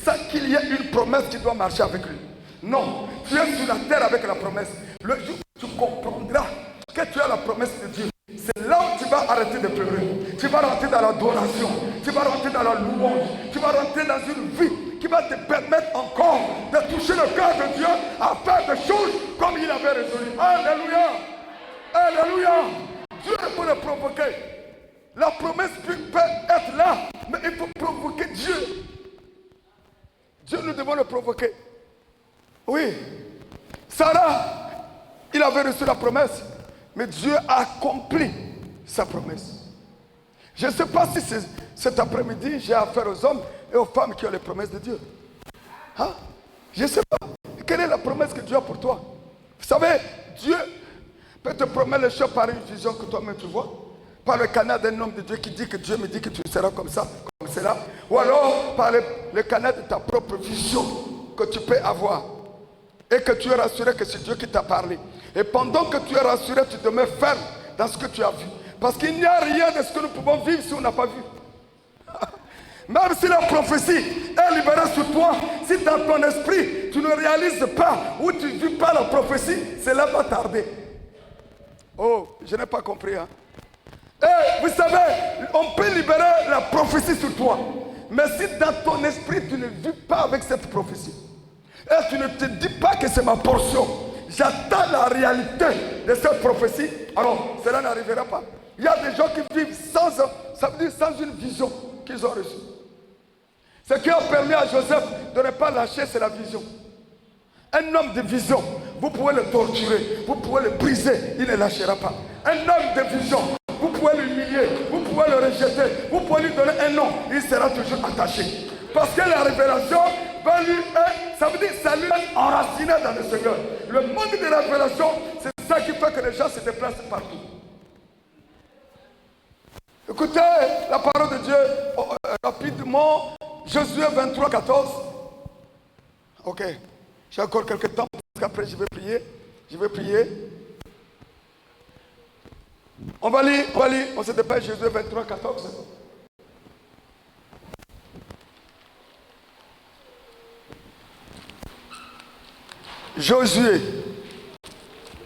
sans qu'il y ait une promesse qui doit marcher avec lui. Non, tu es sur la terre avec la promesse. Le jour où tu comprendras que tu as la promesse de Dieu, c'est là où tu vas arrêter de pleurer. Tu vas rentrer dans l'adoration. Tu vas rentrer dans la louange. Tu vas rentrer dans une vie qui va te permettre encore de toucher le cœur de Dieu à faire des choses comme il avait résolu. Alléluia. Alléluia. Dieu peut le provoquer. La promesse peut être là, mais il faut provoquer Dieu. Dieu, nous devons le provoquer. Oui. Sarah, il avait reçu la promesse, mais Dieu a accompli sa promesse. Je ne sais pas si cet après-midi, j'ai affaire aux hommes et aux femmes qui ont les promesses de Dieu. Hein? Je ne sais pas. Quelle est la promesse que Dieu a pour toi? Vous savez, Dieu peut te promettre les choses par une vision que toi-même tu vois. Par le canal d'un homme de Dieu qui dit que Dieu me dit que tu seras comme ça, comme cela. Ou alors par le canal de ta propre vision que tu peux avoir. Et que tu es rassuré que c'est Dieu qui t'a parlé. Et pendant que tu es rassuré, tu demeures ferme dans ce que tu as vu. Parce qu'il n'y a rien de ce que nous pouvons vivre si on n'a pas vu. Même si la prophétie est libérée sur toi, si dans ton esprit, tu ne réalises pas ou tu ne vis pas la prophétie, cela va tarder. Oh, je n'ai pas compris. Hein? Et vous savez, on peut libérer la prophétie sur toi. Mais si dans ton esprit, tu ne vis pas avec cette prophétie, et tu ne te dis pas que c'est ma portion, j'attends la réalité de cette prophétie, alors cela n'arrivera pas. Il y a des gens qui vivent sans, ça veut dire sans une vision qu'ils ont reçue. Ce qui a permis à Joseph de ne pas lâcher, c'est la vision. Un homme de vision, vous pouvez le torturer, vous pouvez le briser, il ne lâchera pas. Un homme de vision, vous pouvez l'humilier, vous pouvez le rejeter, vous pouvez lui donner un nom, il sera toujours attaché. Parce que la révélation va lui être, ça veut dire ça lui est enraciné dans le Seigneur. Le manque de révélation, c'est ça qui fait que les gens se déplacent partout. Écoutez la parole de Dieu rapidement. Josué 23, 14. Ok. J'ai encore quelques temps parce qu'après je vais prier. Je vais prier. On va lire. On se dépêche. Josué 23, 14. Josué.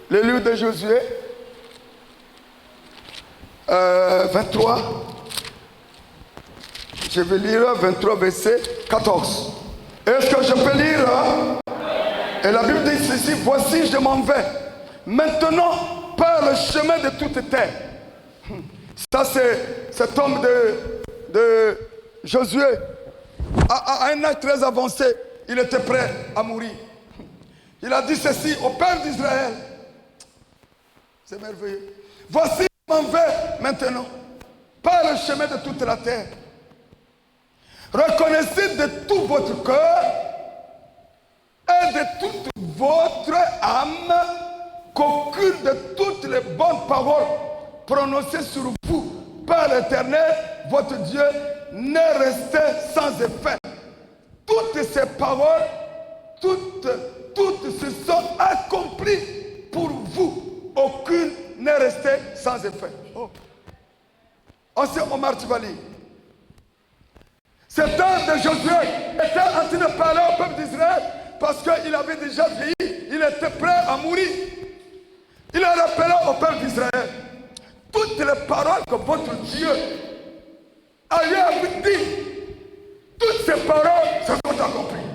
Le livre de Josué. 23. Je vais lire 23 verset 14. Est-ce que je peux lire? Et la Bible dit ceci: voici, je m'en vais maintenant par le chemin de toute terre. Ça, c'est cet homme de Josué. À un âge très avancé, il était prêt à mourir. Il a dit ceci au peuple d'Israël. C'est merveilleux. Voici, je m'en vais maintenant par le chemin de toute la terre. Reconnaissez de tout votre cœur et de toute votre âme qu'aucune de toutes les bonnes paroles prononcées sur vous par l'Éternel, votre Dieu, n'est restée sans effet. Toutes ces paroles, toutes se sont accomplies pour vous. Aucune n'est restée sans effet. Oh. Ancien Omar Tibali. Cet homme de Josué était en train de parler au peuple d'Israël parce qu'il avait déjà vieilli. Il était prêt à mourir. Il a rappelé au peuple d'Israël toutes les paroles que votre Dieu a eu à vous dire. Toutes ces paroles se sont accomplies.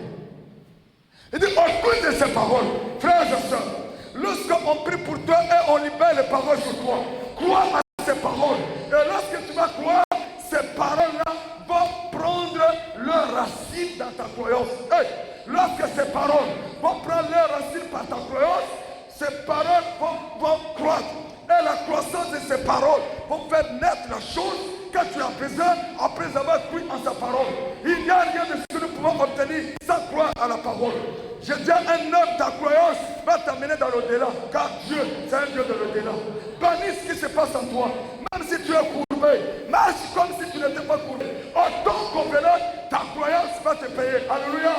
Il dit, aucune de ces paroles, frères et sœurs, lorsqu'on prie pour toi et on libère les paroles sur toi, crois à ces paroles. Et lorsque tu vas croire, ces paroles-là vont prendre leur racine dans ta croyance. Hey, lorsque ces paroles vont prendre leur racine par ta croyance, ces paroles vont croître. Et la croissance de ces paroles vont faire naître la chose que tu as besoin après avoir cru en sa parole. Il n'y a rien de ce que nous pouvons obtenir sans croire à la parole. Je dis à un homme, ta croyance va t'amener dans l'au-delà, car Dieu, c'est un Dieu de l'au-delà. Bannis ce qui se passe en toi, même si tu es courbé, marche comme si tu n'étais pas courbé. En tant qu'enveloppe, ta croyance va te payer. Alléluia.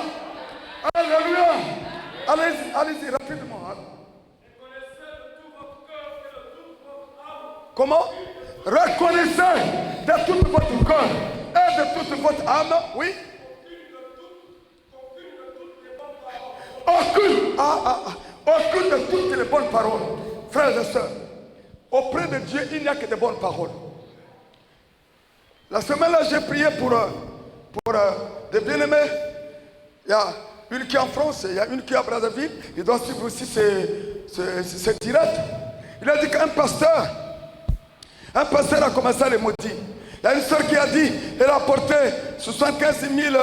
Alléluia. Allez-y, rapidement. Comment? Reconnaissez de tout votre cœur et de toute votre âme, oui. Aucune de toutes les bonnes paroles. Frères et sœurs, auprès de Dieu, il n'y a que de bonnes paroles. La semaine-là, j'ai prié pour des bien-aimés. Il y a une qui est en France, il y a une qui est à Brazzaville. Il doit suivre aussi ses directs. Il a dit qu'un pasteur a commencé à les maudire. Il y a une soeur qui a dit, elle a apporté 75 000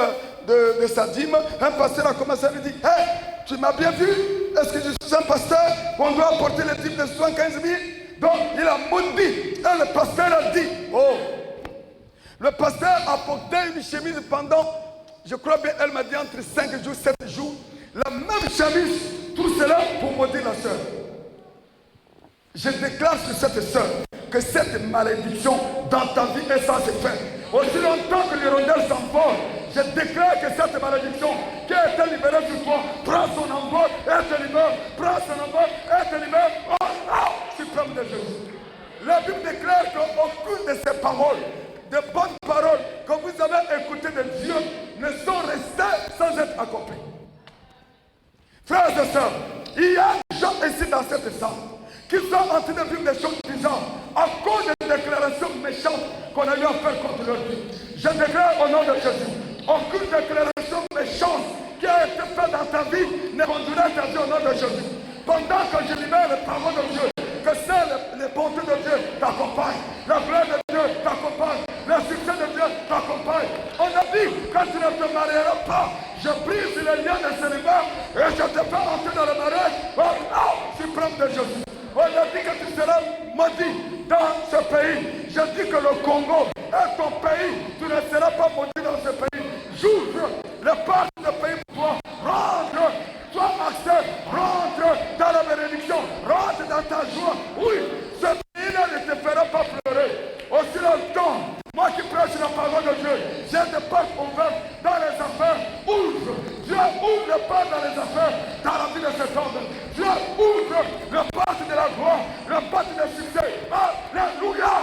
de sa dîme. Un pasteur a commencé à lui dire, hey, tu m'as bien vu? Est-ce que je suis un pasteur? On doit apporter les dîmes de 75 000. Donc il a maudit. Et le pasteur a dit, oh. Le pasteur a porté une chemise pendant, je crois bien, elle m'a dit entre 5 jours, 7 jours. La même chemise, tout cela pour maudire la soeur. Je déclare sur cette soeur que cette malédiction dans ta vie est sans effet. Aussi longtemps que l'hirondelle s'envole, je déclare que cette malédiction qui a été libérée sur toi prend son envol et te libère. Prend son envol et te libère. Oh non, suprême de Jésus. La Bible déclare qu'aucune de ces paroles, de bonnes paroles que vous avez écoutées de Dieu, ne sont restées sans être accomplies. Frères et sœurs, il y a des gens ici dans cette salle qui sont en train de vivre des choses bizarres à cause des déclarations méchantes qu'on a eu à faire contre leur vie. Je déclare au nom de Jésus, aucune déclaration méchante qui a été faite dans ta vie ne conduira ta vie au nom de Jésus. Pendant que je libère les paroles de Dieu, que les bontés de Dieu t'accompagnent, la gloire de Dieu t'accompagne, le succès de Dieu t'accompagne. On a dit que tu ne te marieras pas. Je brise les liens de célibat et je te fais entrer dans le mariage au nom suprême de Jésus. On a dit que tu seras maudit dans ce pays. Je dis que le Congo est ton pays. Tu ne seras pas maudit dans ce pays. J'ouvre le pas de pays pour toi. Rentre, sois accès, rentre dans la bénédiction, rentre dans ta joie. Oui, ce pays-là ne te fera pas pleurer. Aussi longtemps, moi qui prêche la parole de Dieu, j'ai des portes ouvertes dans les affaires. Ouvre, Dieu ouvre les portes dans les affaires, dans la vie de cet homme. Dieu ouvre le porte de la gloire, le porte du succès. Alléluia.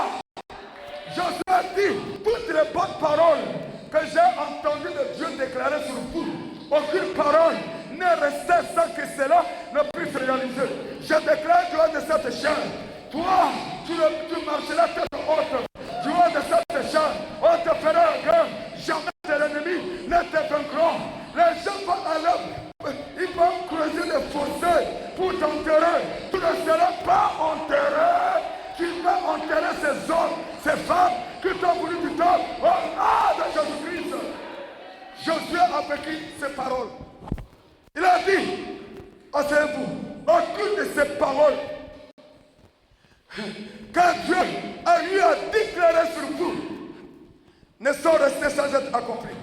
Josué a dit toutes les bonnes paroles que j'ai entendues de Dieu déclarer sur vous. Aucune parole n'est restée sans que cela ne puisse réaliser. Je déclare gloire de cette chaîne Toi, tu marcheras tête haute. Tu vois de cette chair, on te fera un gain. Jamais tes ennemis ne te vaincront. Les gens vont aller, ils vont creuser des fossés pour t'enterrer. Tu ne seras pas enterré. Tu vas enterrer ces hommes, ces femmes qui t'ont voulu du temps. Au nom de Jésus-Christ. Josué a vécu ces paroles. Il a dit, asseyez-vous, aucune de ces paroles que Dieu a eu à déclarer sur vous ne sont restées sans être accomplies.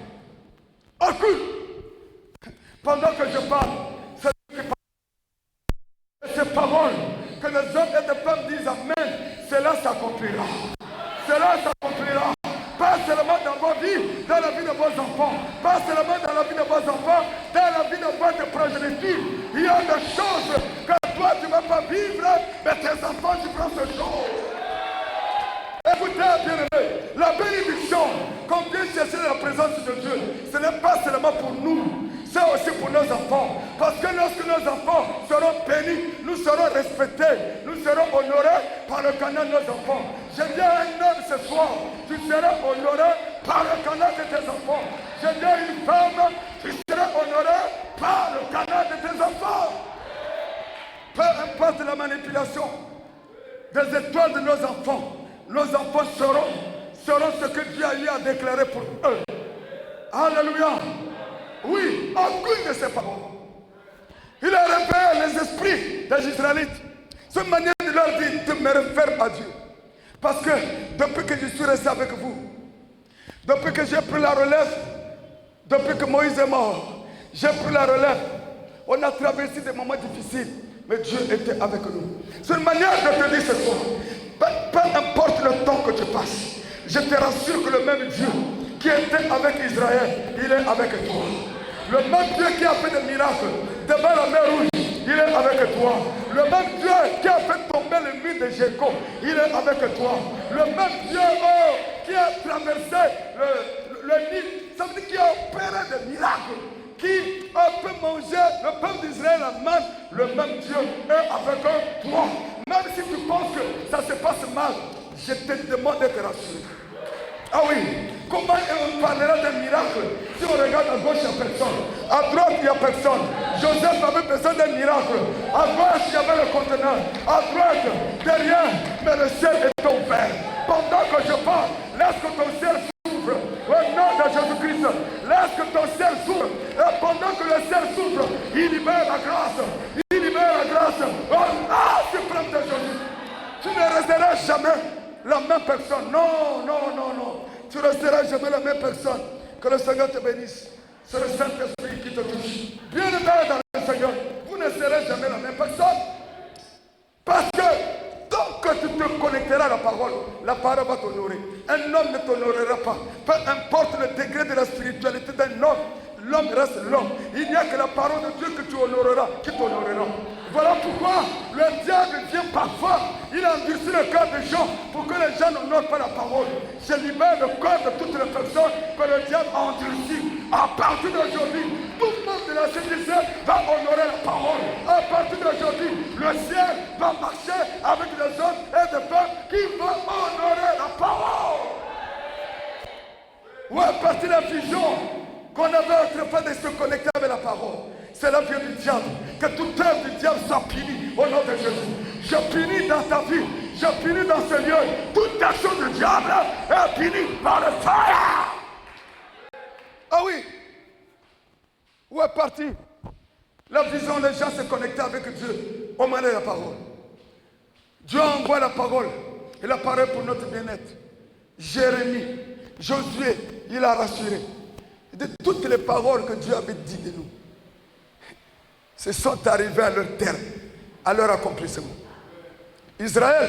Aucune. Pendant que je parle, c'est Dieu qui parle. Ces paroles que les hommes et les femmes disent Amen, cela s'accomplira. Cela s'accomplira. Pas seulement dans vos vies, dans la vie de vos enfants. Pas seulement dans la vie de vos enfants, dans la vie de votre progéniture. Il y a des choses que toi tu ne vas pas vivre, mais tes enfants vivront ces choses. Écoutez, bien-aimés, la bénédiction, comme bien chercher la présence de Dieu, ce n'est pas seulement pour nous, c'est aussi pour nos enfants. Parce que lorsque nos enfants seront bénis, nous serons respectés, nous serons honorés par le canal de nos enfants. Je dis à un homme ce soir, tu seras honoré par le canal de tes enfants. Je dis à une femme, tu seras honoré par le canal de tes enfants. Peu importe la manipulation des étoiles de nos enfants seront ce que Dieu a eu à déclarer pour eux. Alléluia. Oui, aucune de ces paroles. Il a révélé les esprits des Israélites. C'est une manière de leur dire de me refaire à Dieu. Parce que depuis que je suis resté avec vous, depuis que j'ai pris la relève, depuis que Moïse est mort, j'ai pris la relève. On a traversé des moments difficiles, mais Dieu était avec nous. C'est une manière de te dire ce soir. Peu importe le temps que tu passes, je te rassure que le même Dieu qui était avec Israël, il est avec toi. Le même Dieu qui a fait des miracles devant la mer rouge, il est avec toi. Le même Dieu qui a fait tomber le mur de Jéricho, il est avec toi. Le même Dieu qui a traversé le Nil, ça veut dire qu'il a opéré des miracles, qui a fait manger le peuple d'Israël la manne, le même Dieu est avec toi. Même si tu penses que ça se passe mal, je te demande de te rassurer. Ah oui, comment on parlera d'un miracle si on regarde à gauche, il n'y a personne. À droite, il n'y a personne. Joseph avait besoin d'un miracle. À gauche, il y avait le conteneur. À droite, derrière, mais le ciel est ouvert. Pendant que je parle, laisse que ton ciel s'ouvre. Au nom de Jésus-Christ, laisse que ton ciel s'ouvre. Et pendant que le ciel s'ouvre, il libère la grâce. Il libère la grâce. Au nom suprême de Jésus. Tu ne resteras jamais la même personne. Non, non, non, non. Tu ne resteras jamais la même personne. Que le Seigneur te bénisse. C'est le Saint-Esprit qui te touche. Bien-aimé dans le Seigneur, vous ne serez jamais la même personne. Parce que tant que tu te connecteras à la parole va t'honorer. Un homme ne t'honorera pas. Peu importe le degré de la spiritualité d'un homme, l'homme reste l'homme. Il n'y a que la parole de Dieu que tu honoreras, qui t'honorera. Voilà pourquoi le diable vient parfois. Il endurcit le cœur des gens pour que les gens n'honorent pas la parole. Je libère le cœur de toutes les personnes que le diable a endurci. À partir d'aujourd'hui, tout le monde de la civilisation va honorer la parole. À partir d'aujourd'hui, le ciel va marcher avec des hommes et des femmes qui vont honorer la parole. Ou à partir de la vision qu'on avait autrefois de se connecter avec la parole. C'est la vie du diable. Que toute œuvre du diable soit punie au nom de Jésus. Je punis dans ta vie. Je punis dans ce lieu. Toute action du diable est punie par le feu. Ah oui. Où est parti la vision des gens se connecter avec Dieu au moment de la parole. Dieu envoie la parole. Et la parole pour notre bien-être. Jérémie, Josué, il a rassuré. De toutes les paroles que Dieu avait dit de nous, se sont arrivés à leur terme, à leur accomplissement. Israël,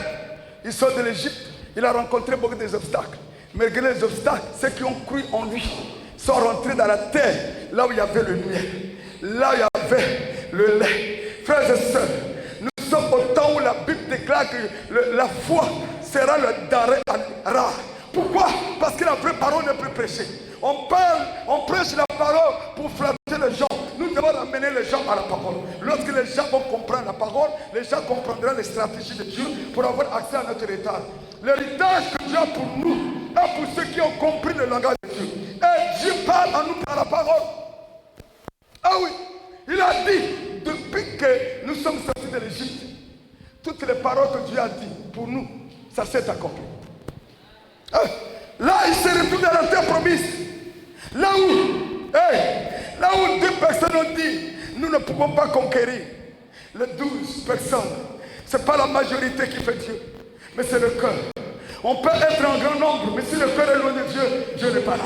ils sont de l'Égypte, il a rencontré beaucoup d'obstacles. Malgré les obstacles, ceux qui ont cru en lui sont rentrés dans la terre, là où il y avait le miel, là où il y avait le lait. Frères et sœurs, nous sommes au temps où la Bible déclare que la foi sera le denrée rare. Pourquoi? Parce que la vraie parole n'est plus prêchée. On parle, on prêche la parole pour flatter les gens. Nous devons ramener les gens à la parole. Lorsque les gens vont comprendre la parole, les gens comprendront les stratégies de Dieu pour avoir accès à notre héritage. L'héritage que Dieu a pour nous est pour ceux qui ont compris le langage de Dieu. Et Dieu parle à nous par la parole. Ah oui, il a dit, depuis que nous sommes sortis de l'Égypte, toutes les paroles que Dieu a dit pour nous, ça s'est accompli. Là, il s'est retrouvé dans la terre promise. Là où 2 personnes ont dit, nous ne pouvons pas conquérir. Les 12 personnes, ce n'est pas la majorité qui fait Dieu, mais c'est le cœur. On peut être en grand nombre, mais si le cœur est loin de Dieu, Dieu n'est pas là.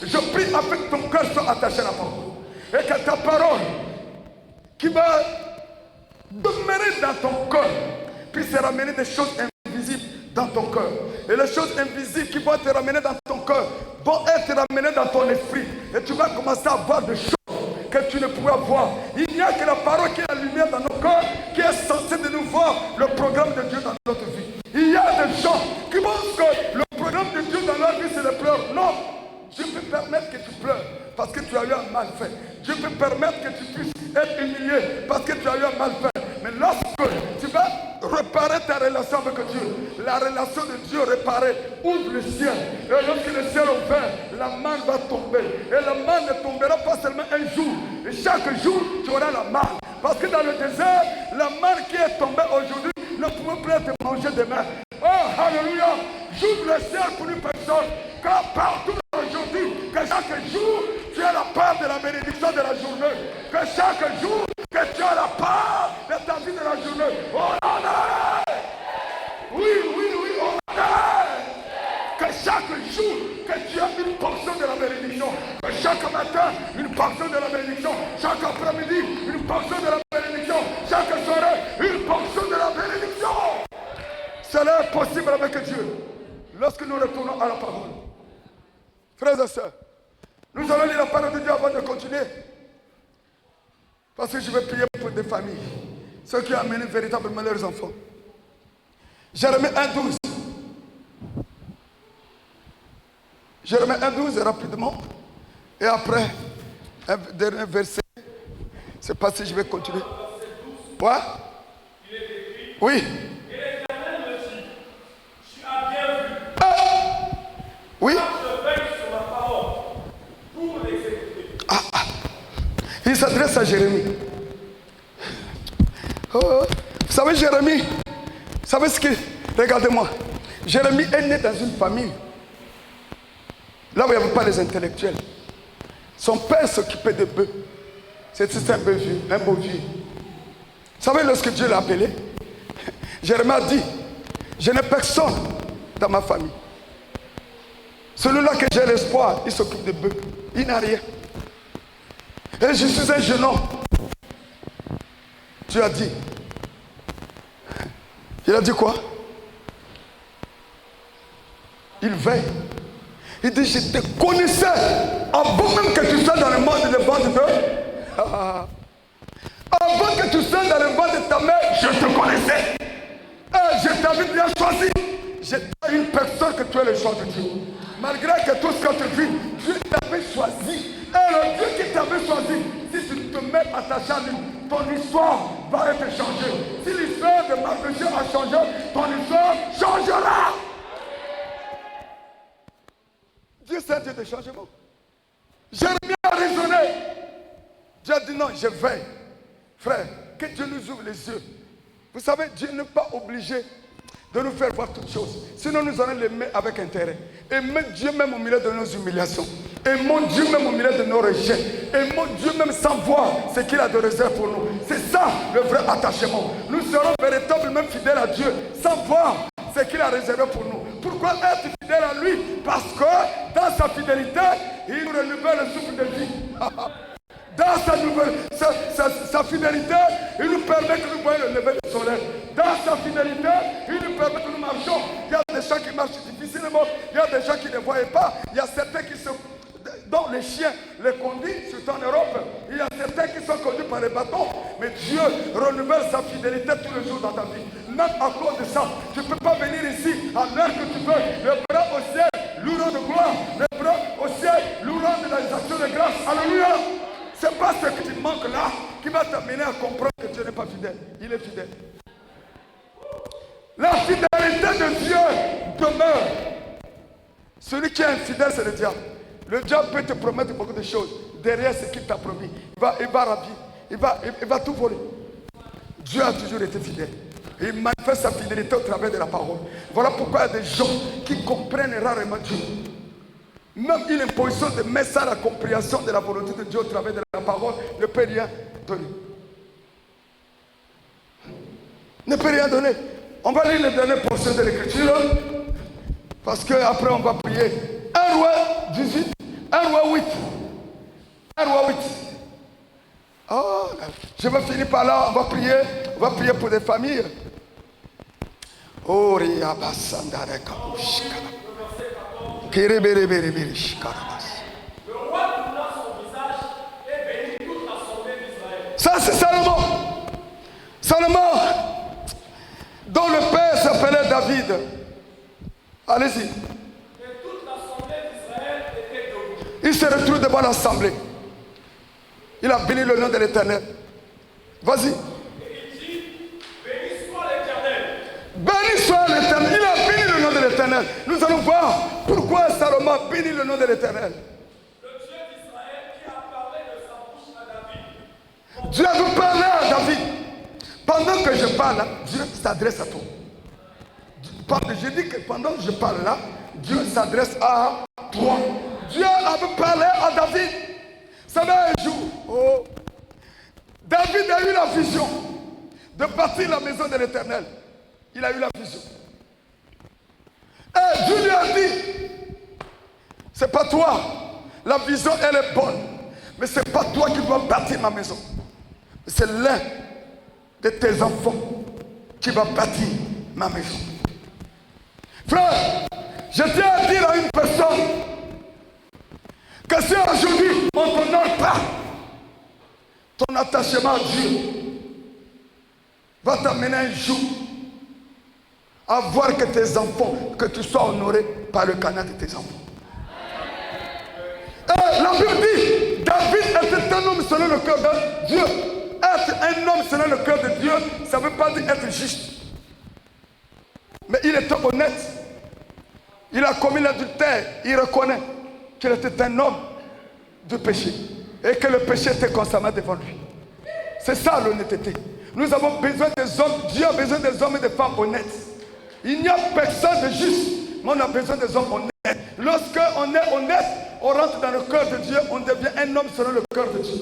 Je prie afin que ton cœur soit attaché à la parole. Et que ta parole, qui va demeurer dans ton cœur, puisse ramener des choses invisibles dans ton cœur. Et les choses invisibles qui vont te ramener dans ton cœur vont être ramenées dans ton esprit. Et tu vas commencer à voir des choses que tu ne pouvais voir. Il n'y a que la parole qui est la lumière dans nos cœurs, qui est censée de nous voir le programme de Dieu dans notre vie. Il y a des gens qui pensent que le programme de Dieu dans leur vie, c'est le pleurs. Non, Dieu peut permettre que tu pleures parce que tu as eu un mal fait. Dieu peut permettre que tu puisses être humilié parce que tu as eu un mal fait. Mais lorsque tu vas réparer ta relation avec Dieu, la relation de Dieu réparée ouvre le ciel. Et lorsque le ciel est ouvert, la manne va tomber. Et la manne ne tombera pas seulement un jour. Et chaque jour, tu auras la manne. Parce que dans le désert, la manne qui est tombée aujourd'hui ne pouvait plus être mangée demain. Oh, alléluia! J'ouvre le ciel pour une personne. Car partout aujourd'hui, que chaque jour, tu as la part de la bénédiction de la journée. Que chaque jour, que tu as la part de ta vie de la journée. Oh, oui, oh, que chaque jour, que tu as une portion de la bénédiction. Que chaque matin, une portion de la bénédiction. Chaque après-midi, une portion de la bénédiction. Chaque soirée, une portion de la bénédiction. Cela est possible avec Dieu. Lorsque nous retournons à la parole. Frères et sœurs, nous allons lire la parole de Dieu avant de continuer. Parce que je vais prier pour des familles. Ceux qui ont amené véritablement leurs enfants. Jérémie 1,12. Jérémie 1,12 rapidement. Et après, un dernier verset. C'est pas si je vais continuer. Quoi? Oui. Oui. Il s'adresse à Jérémie. Oh, vous savez, Jérémie, vous savez ce que... Regardez-moi. Jérémie est né dans une famille. Là où il n'y avait pas les intellectuels. Son père s'occupait de bœufs. C'était un beau vieux. Vous savez, lorsque Dieu l'a appelé, Jérémie a dit, je n'ai personne dans ma famille. Celui-là que j'ai l'espoir, il s'occupe de bœufs. Il n'a rien. Et je suis un jeune homme. Dieu a dit. Il a dit quoi? Il veille. Il dit, je te connaissais avant même que tu sois dans le monde de bande de... Avant que tu sois dans le ventre de ta mère, je te connaissais. Et je t'avais bien choisi. J'étais une personne que tu es le choix de Dieu. Malgré que tout ce que tu vis, Dieu t'avait choisi. Et le Dieu qui t'avait choisi, si tu te mets attaché à lui, ton histoire va être changée. Si l'histoire de Marc Dieu a changé, ton histoire changera. Dieu c'est un Dieu de changement. Jérémie a raisonné. Dieu a dit non, je veille. Frère, que Dieu nous ouvre les yeux. Vous savez, Dieu n'est pas obligé de nous faire voir toutes choses. Sinon, nous allons l'aimer avec intérêt. Aimons Dieu même au milieu de nos humiliations. Aimons Dieu même au milieu de nos rejets. Aimons Dieu même sans voir ce qu'il a de réserve pour nous. C'est ça le vrai attachement. Nous serons véritablement fidèles à Dieu sans voir ce qu'il a réservé pour nous. Pourquoi être fidèle à lui? Parce que dans sa fidélité, il nous renouvelle le souffle de vie. Dans sa fidélité, il nous permet que nous voyons le lever du soleil. Dans sa fidélité, il nous permet que nous marchions. Il y a des gens qui marchent difficilement, il y a des gens qui ne voient pas. Il y a certains qui sont, dont les chiens les conduisent, surtout en Europe. Il y a certains qui sont conduits par les bâtons. Mais Dieu renouvelle sa fidélité tous les jours dans ta vie. Même à cause de ça, tu ne peux pas venir ici à l'heure que tu veux. Le bras au ciel, louant de gloire. Le bras au ciel, louant de les actions de grâce. Alléluia. Ce n'est pas ce que tu manques là qui va t'amener à comprendre que Dieu n'est pas fidèle. Il est fidèle. La fidélité de Dieu demeure. Celui qui est infidèle, c'est le diable. Le diable peut te promettre beaucoup de choses. Derrière ce qu'il t'a promis, il va ravier, il va tout voler. Dieu a toujours été fidèle. Et il manifeste sa fidélité au travers de la parole. Voilà pourquoi il y a des gens qui comprennent rarement Dieu. Même une imposition de mettre ça à la compréhension de la volonté de Dieu au travers de la parole ne peut rien donner. Ne peut rien donner. On va lire les dernières portions de l'écriture. Parce qu'après on va prier. 1 roi 18, 1 roi 8. 1 roi 8. Oh, je vais finir par là, on va prier pour des familles. Oh, Riabasandare Kabushka. Kereberebereberishka.
Le roi tourna son visage et bénit toute l'assemblée d'Israël.
Ça c'est Salomon. Salomon, dont le père s'appelait David. Allez-y.
Et toute l'assemblée d'Israël était debout.
Il se retrouve devant l'assemblée. Il a béni le nom de l'Éternel. Vas-y.
Et il dit, béni soit l'Éternel.
Béni soit l'Éternel. Il a béni le nom de l'Éternel. Nous allons voir pourquoi Salomon a béni le nom de l'Éternel.
Le Dieu d'Israël qui a parlé de sa bouche à David.
Dieu a parlé à David. Pendant que je parle là, Dieu s'adresse à toi. Je dis que pendant que je parle là, Dieu s'adresse à toi. Dieu avait parlé à David. Ça va un jour. Oh. David a eu la vision de bâtir la maison de l'Éternel. Il a eu la vision. Et Dieu lui a dit, c'est pas toi. La vision, elle est bonne. Mais c'est pas toi qui dois bâtir ma maison. C'est l'un de tes enfants qui va bâtir ma maison. Frère, je tiens à dire à une personne que si aujourd'hui on ne t'honore pas, ton attachement à Dieu va t'amener un jour à voir que tes enfants, que tu sois honoré par le canal de tes enfants. Et la Bible dit, David était un homme selon le cœur de Dieu. Être un homme selon le cœur de Dieu, ça ne veut pas dire être juste. Mais il était honnête. Il a commis l'adultère. Il reconnaît qu'il était un homme de péché. Et que le péché était constamment devant lui. C'est ça l'honnêteté. Nous avons besoin des hommes. Dieu a besoin des hommes et des femmes honnêtes. Il n'y a personne de juste. Mais on a besoin des hommes honnêtes. Lorsqu'on est honnête, on rentre dans le cœur de Dieu. On devient un homme selon le cœur de Dieu.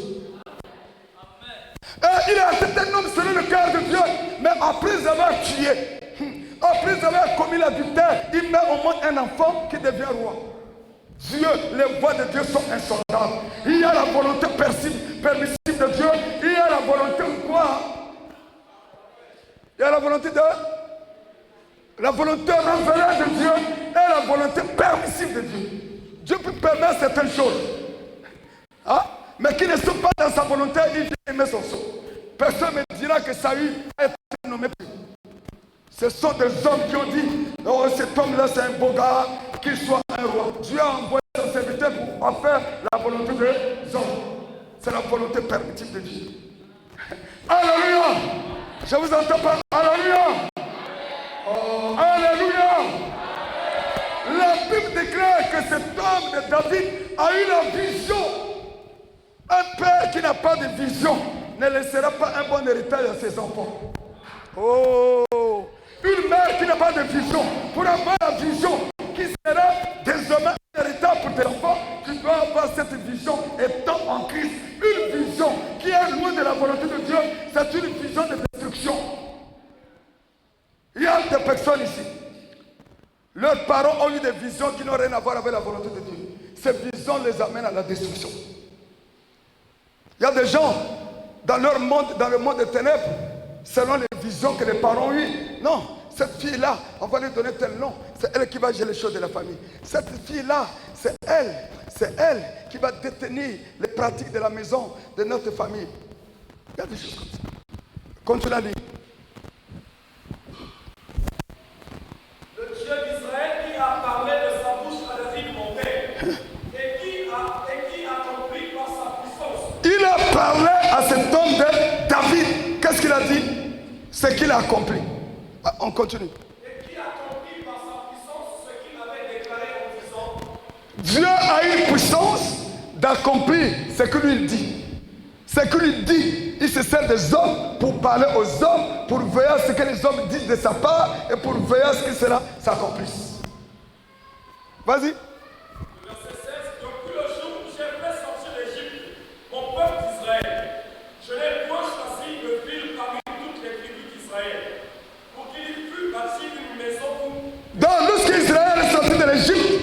Et il est un homme selon le cœur de Dieu. Mais après avoir tué, après avoir commis l'adultère, il met au monde un enfant qui devient roi. Dieu, les voies de Dieu sont insondables. Il y a la volonté permissible de Dieu. Il y a la volonté de quoi? Il y a la volonté de... La volonté révélée de Dieu et la volonté permissible de Dieu. Dieu peut permettre certaines choses. Hein? Mais qui ne sont pas dans sa volonté, il vient mettre son sceau. Personne ne me dira que Saül a été nommé. Ce sont des hommes qui ont dit, oh, cet homme-là c'est un beau gars, qu'il soit un roi. Dieu a envoyé son serviteur pour faire la volonté des hommes. C'est la volonté permissible de Dieu. Alléluia! Je vous entends pas. Alléluia! Oh, alléluia! La Bible déclare que cet homme de David a eu la vision. Un père qui n'a pas de vision ne laissera pas un bon héritage à ses enfants. Oh! Une mère qui n'a pas de vision, pour avoir la vision qui sera désormais un héritage pour tes enfants, tu dois avoir cette vision étant en Christ. Une vision qui est loin de la volonté de Dieu, c'est une vision de destruction. Il y a des personnes ici. Leurs parents ont eu des visions qui n'ont rien à voir avec la volonté de Dieu. Ces visions les amènent à la destruction. Il y a des gens dans leur monde, dans le monde des ténèbres, selon les visions que les parents ont eues. Non, cette fille-là, on va lui donner tel nom. C'est elle qui va gérer les choses de la famille. Cette fille-là, c'est elle qui va détenir les pratiques de la maison, de notre famille. Il y a des choses comme ça. Continue à lire.
Le Dieu d'Israël qui a parlé de sa bouche à David, mon père, et qui accomplit par sa puissance.
Il a cet homme de David. Qu'est-ce qu'il a dit? C'est qu'il a accompli. On continue.
Et qui accomplit par sa puissance ce qu'il avait déclaré en disant.
Dieu a une puissance d'accomplir ce que lui dit. Ce que lui dit, il se sert des hommes pour parler aux hommes, pour veiller à ce que les hommes disent de sa part et pour veiller à ce que cela s'accomplisse. Vas-y.
Verset 16. Depuis le jour où j'ai fait sortir d'Égypte, mon peuple d'Israël, je l'ai point choisi de ville parmi toutes les tribus d'Israël, pour qu'il y fût bâti une maison pour.
Donc, lorsqu'Israël est sorti de l'Égypte,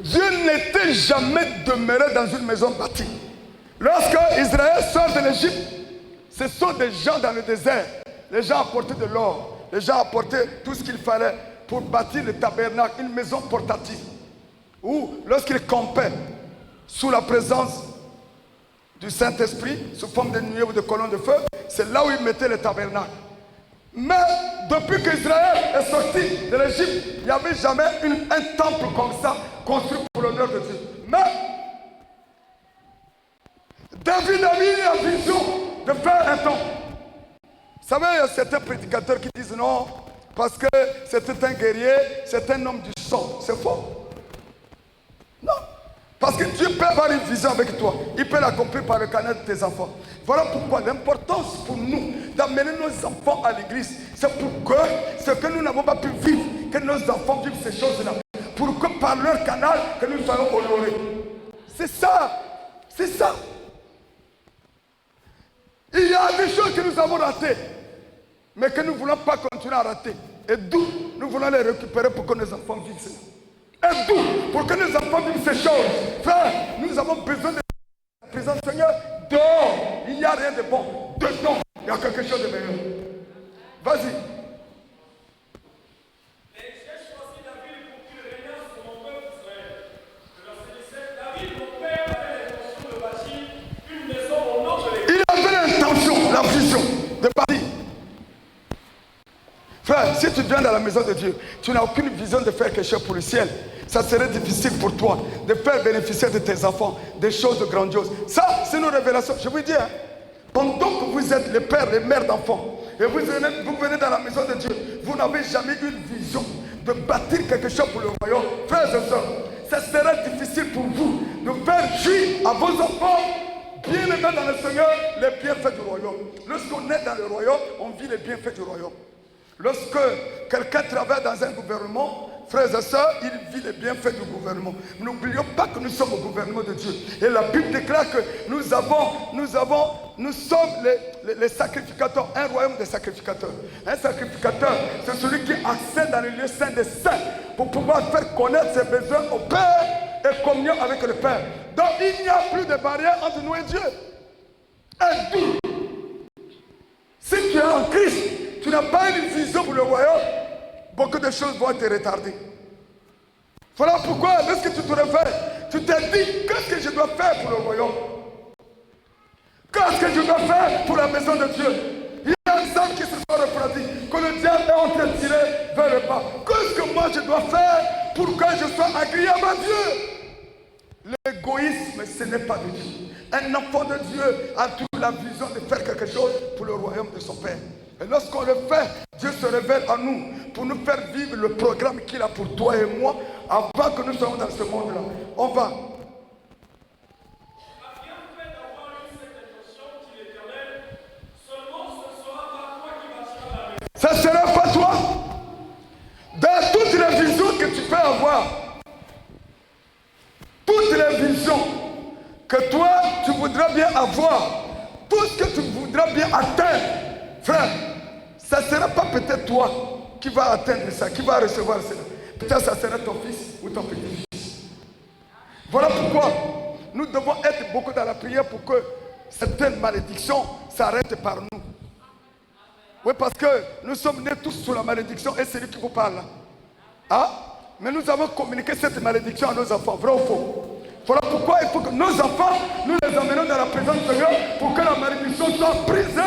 Dieu n'était jamais demeuré dans une maison bâtie. Lorsque Israël sort de l'Égypte, ce sont des gens dans le désert. Les gens apportaient de l'or, les gens apportaient tout ce qu'il fallait pour bâtir le tabernacle, une maison portative. Où, lorsqu'ils campaient sous la présence du Saint-Esprit, sous forme de nuée ou de colonne de feu, c'est là où ils mettaient le tabernacle. Mais depuis qu'Israël est sorti de l'Égypte, il n'y avait jamais un temple comme ça construit pour l'honneur de Dieu. Mais David a eu la vision de faire un temple. Vous savez, il y a certains prédicateurs qui disent non, parce que c'était un guerrier, c'est un homme du sang. C'est faux. Non. Parce que Dieu peut avoir une vision avec toi. Il peut l'accomplir par le canal de tes enfants. Voilà pourquoi l'importance pour nous d'amener nos enfants à l'église, c'est pour que ce que nous n'avons pas pu vivre, que nos enfants vivent ces choses-là. Pour que par leur canal, que nous soyons honorés. C'est ça. C'est ça. Il y a des choses que nous avons ratées, mais que nous ne voulons pas continuer à rater. Et d'où nous voulons les récupérer pour que nos enfants vivent cela. Et d'où, pour que nos enfants vivent ces choses. Frère, nous avons besoin de la présence du Seigneur dehors. Il n'y a rien de bon. Dedans, il y a quelque chose de meilleur. Vas-y.
Et j'ai choisi David pour qu'il régnât sur mon peuple d'Israël. Verset 17. David, mon père, avait l'intention de bâtir une maison au nom de l'Église.
Il avait l'intention, la vision de bâtir. Frère, si tu viens dans la maison de Dieu, tu n'as aucune vision de faire quelque chose pour le ciel. Ça serait difficile pour toi de faire bénéficier de tes enfants des choses grandioses. Ça, c'est une révélation. Je vous dis, hein, pendant que vous êtes les pères, les mères d'enfants, et vous venez dans la maison de Dieu, vous n'avez jamais eu une vision de bâtir quelque chose pour le royaume. Frères et sœurs, ça serait difficile pour vous de faire jouir à vos enfants, bien aimés dans le Seigneur, les bienfaits du royaume. Lorsqu'on est dans le royaume, on vit les bienfaits du royaume. Lorsque quelqu'un travaille dans un gouvernement, frères et sœurs, il vit les bienfaits du gouvernement. N'oublions pas que nous sommes au gouvernement de Dieu. Et la Bible déclare que nous sommes les sacrificateurs, un royaume de sacrificateurs. Un sacrificateur, c'est celui qui accède dans le lieu saint des saints pour pouvoir faire connaître ses besoins au Père et communion avec le Père. Donc il n'y a plus de barrière entre nous et Dieu. Et d'où, si tu es en Christ, tu n'as pas une vision pour le royaume, beaucoup de choses vont te retarder. Voilà pourquoi, lorsque tu te réveilles, tu te dis, qu'est-ce que je dois faire pour le royaume? Qu'est-ce que je dois faire pour la maison de Dieu? Il y a des hommes qui se sont refroidis, que le diable est en train de tirer vers le bas. Qu'est-ce que moi je dois faire pour que je sois agréable à Dieu? L'égoïsme, ce n'est pas de Dieu. Un enfant de Dieu a toujours la vision de faire quelque chose pour le royaume de son Père. Et lorsqu'on le fait, Dieu se révèle à nous pour nous faire vivre le programme qu'il a pour toi et moi avant que nous soyons dans ce monde-là. On va. Ça ne sera pas toi. Dans toutes les visions que tu peux avoir, toutes les visions que toi tu voudras bien avoir, tout ce que tu voudras bien atteindre, frère, ça ne sera pas peut-être toi qui va atteindre ça, qui va recevoir cela. Peut-être ça sera ton fils ou ton petit-fils. Voilà pourquoi nous devons être beaucoup dans la prière pour que certaines malédictions s'arrêtent par nous. Oui, parce que nous sommes nés tous sous la malédiction et c'est lui qui vous parle. Ah? Mais nous avons communiqué cette malédiction à nos enfants, vrai ou faux? Voilà pourquoi il faut que nos enfants, nous les emmenions dans la présence du Seigneur pour que la malédiction soit prise,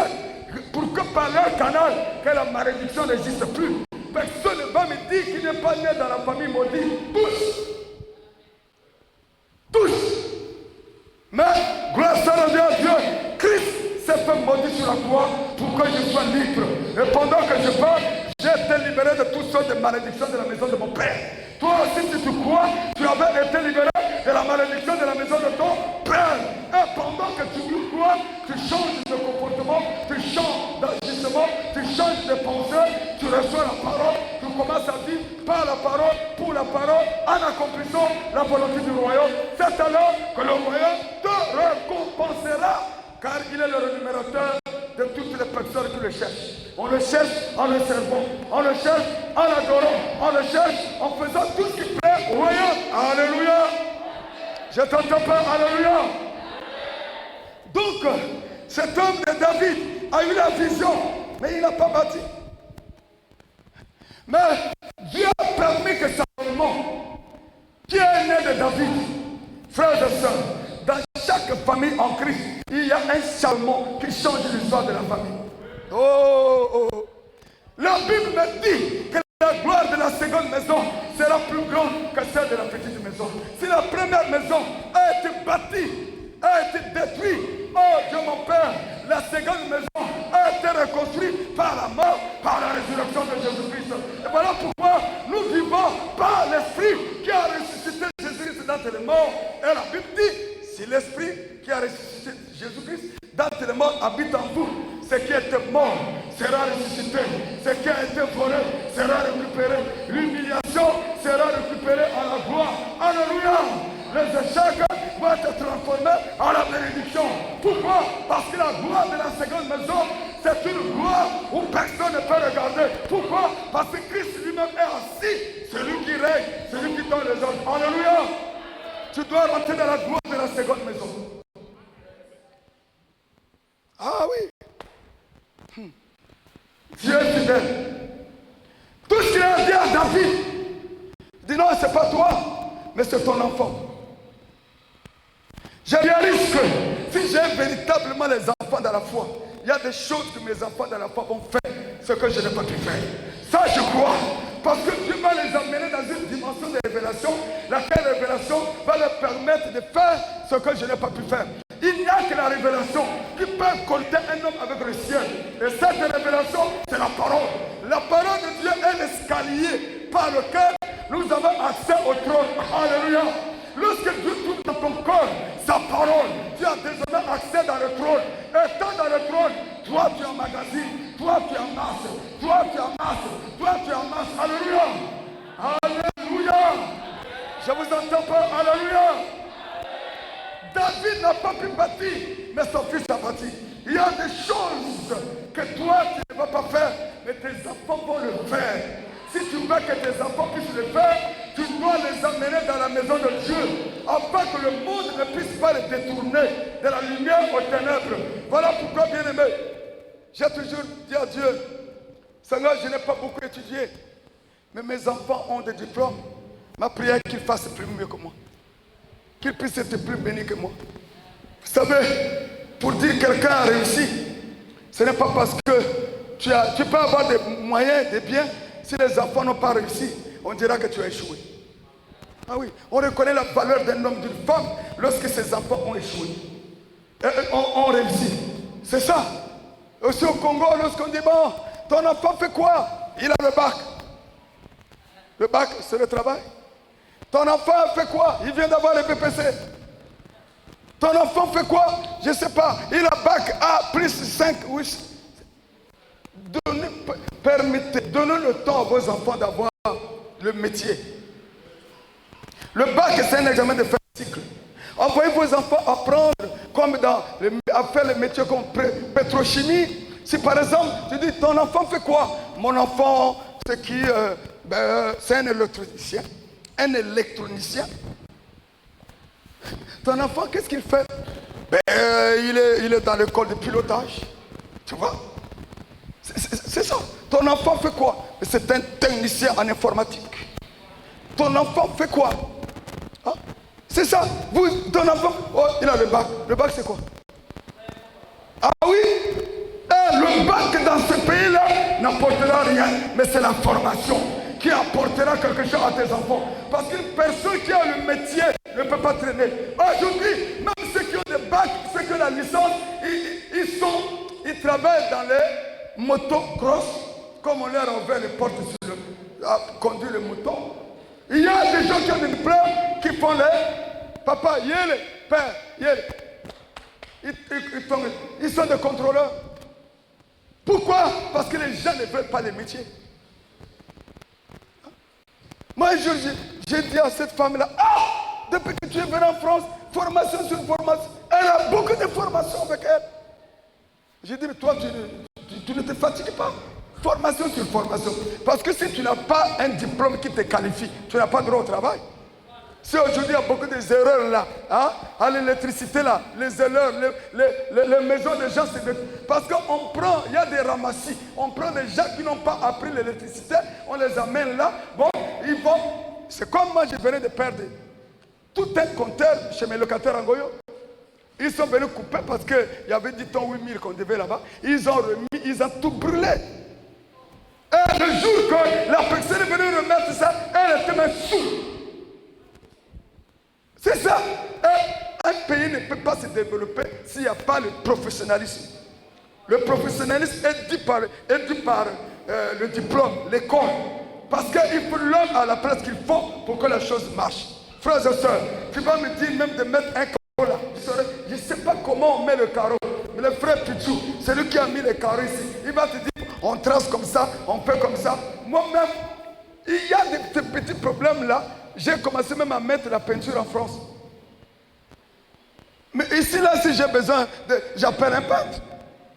pour que par leur canal, que la malédiction n'existe plus. Personne ne va me dire qu'il n'est pas né dans la famille maudite. Tous. Mais, grâce à Dieu, Christ s'est fait sa croix pour que je sois libre. Et pendant que je parle, j'ai été libéré de toutes sortes de malédictions de la maison de mon père. Toi aussi, si tu crois, tu avais été libéré de la malédiction de la maison de ton père. Et pendant que tu crois, tu changes de comportement, tu changes d'agissement, tu changes de pensée, tu reçois la parole, tu commences à vivre par la parole, pour la parole, en accomplissant la volonté du royaume. C'est alors que le royaume te récompensera, car il est le rémunérateur de toutes les personnes qui le cherchent. On le cherche en le servant, on le cherche en l'adorant, on le cherche en faisant tout ce qui plaît au royaume. Alléluia. Je t'entends pas, alléluia. Donc, cet homme de David a eu la vision, mais il n'a pas bâti. Mais Dieu a permis que Salomon, qui est né de David, frères et sœurs, dans chaque famille en Christ, il y a un Salomon qui change l'histoire de la famille. Oh, oh. La Bible me dit que la gloire de la seconde maison sera plus grande que celle de la petite maison. Si la première maison a été bâtie, a été détruite, oh Dieu mon Père, la seconde maison a été reconstruite par la mort, par la résurrection de Jésus-Christ. Et voilà pourquoi nous vivons par l'Esprit qui a ressuscité Jésus-Christ d'entre les morts. Et la Bible dit, si l'Esprit qui a ressuscité Jésus-Christ d'entre les morts habite en vous, ce qui était mort sera ressuscité, ce qui a été volé sera récupéré, l'humiliation sera récupérée en la gloire. Alléluia. Les échecs vont être transformés en la bénédiction. Pourquoi? Parce que la gloire de la seconde maison, c'est une gloire où personne ne peut regarder. Pourquoi? Parce que Christ lui-même est assis, celui qui règne, celui qui donne les ordres. Alléluia. Tu dois rentrer dans la gloire de la seconde maison. Ah oui. Dieu est fidèle. Tout ce qu'il a dit à David, il dit non, c'est pas toi, mais c'est ton enfant. Je réalise que si j'ai véritablement les enfants dans la foi, il y a des choses que mes enfants dans la foi vont faire, ce que je n'ai pas pu faire. Ça, je crois. Parce que Dieu va les amener dans une dimension de révélation, laquelle révélation va leur permettre de faire ce que je n'ai pas pu faire. Il n'y a que la révélation qui peut connecter un homme avec le ciel. Et cette révélation, c'est la parole. La parole de Dieu est l'escalier par lequel nous avons accès au trône. Alléluia. Lorsque Dieu trouve dans ton corps sa parole, tu as désormais accès dans le trône. Étant dans le trône, toi tu emmagasines, toi tu amasses, toi tu amasses, toi tu amasses. Alléluia. Alléluia. Je vous entends pas. Alléluia. David n'a pas pu bâtir, mais son fils a bâti. Il y a des choses que toi tu ne vas pas faire, mais tes enfants vont le faire. Si tu veux que tes enfants puissent le faire, tu dois les amener dans la maison de Dieu, afin que le monde ne puisse pas les détourner de la lumière aux ténèbres. Voilà pourquoi, bien aimé, j'ai toujours dit à Dieu, Seigneur, je n'ai pas beaucoup étudié, mais mes enfants ont des diplômes. Ma prière est qu'ils fassent plus mieux que moi, qu'ils puissent être plus bénis que moi. Vous savez, pour dire que quelqu'un a réussi, ce n'est pas parce que tu peux avoir des moyens, des biens. Si les enfants n'ont pas réussi, on dira que tu as échoué. Ah oui, on reconnaît la valeur d'un homme, d'une femme, lorsque ses enfants ont échoué. Et ont réussi. C'est ça. Aussi au Congo, lorsqu'on dit, bon, ton enfant fait quoi? Il a le bac. Le bac, c'est le travail. Ton enfant fait quoi? Il vient d'avoir le BPC. Ton enfant fait quoi? Je ne sais pas. Il a bac A plus 5, oui. Donnez le temps à vos enfants d'avoir le métier. Le bac, c'est un examen de fin de cycle. Envoyez vos enfants apprendre comme à faire les métiers comme pétrochimie. Si par exemple, tu dis, ton enfant fait quoi? Mon enfant, c'est un électronicien. Un électronicien. Ton enfant, qu'est-ce qu'il fait? Il est dans l'école de pilotage. Tu vois? C'est ça. Ton enfant fait quoi? C'est un technicien en informatique. Ton enfant fait quoi? Hein? C'est ça. Ton enfant, oh, il a le bac. Le bac, c'est quoi? Ah oui? Le bac dans ce pays-là n'apportera rien. Mais c'est la formation qui apportera quelque chose à tes enfants. Parce qu'une personne qui a le métier ne peut pas traîner. Aujourd'hui, même ceux qui ont des bacs, ceux qui ont la licence, ils travaillent dans les motocross, comme on leur a ouvert les portes sur le, à conduire les motos. Il y a des gens qui ont des diplômes qui font les papa, yéle, père, yéle. Ils sont des contrôleurs. Pourquoi? Parce que les gens ne veulent pas les métiers. Moi, un jour, j'ai dit à cette femme-là, depuis que tu es venue en France, formation sur formation, elle a beaucoup de formations avec elle. J'ai dit, mais toi, tu ne te fatigues pas. Formation sur formation. Parce que si tu n'as pas un diplôme qui te qualifie, tu n'as pas droit au travail. Si aujourd'hui il y a beaucoup des erreurs là, hein, à l'électricité là, les erreurs, les maisons des gens, c'est parce qu'on prend, il y a des ramassis, on prend des gens qui n'ont pas appris l'électricité, on les amène là, bon, ils vont, c'est comme moi je venais de perdre tout un compteur chez mes locataires en Goyo. Ils sont venus couper parce qu'il y avait 10 tonnes 8000 qu'on devait là-bas, ils ont remis, ils ont tout brûlé. Et le jour que la personne est venue remettre ça, elle était même sourde. C'est ça. Un pays ne peut pas se développer s'il n'y a pas le professionnalisme. Le professionnalisme est dû par le diplôme, l'école. Parce qu'il faut l'homme à la place qu'il faut pour que la chose marche. Frères et sœurs, tu vas me dire même de mettre un carreau là. Je ne sais pas comment on met le carreau. Mais le frère Pichou, c'est lui qui a mis le carreau ici. Il va te dire, on trace comme ça, on fait comme ça. Moi-même, il y a des petits problèmes là. J'ai commencé même à mettre la peinture en France. Mais ici, là, si j'ai besoin, j'appelle un peintre.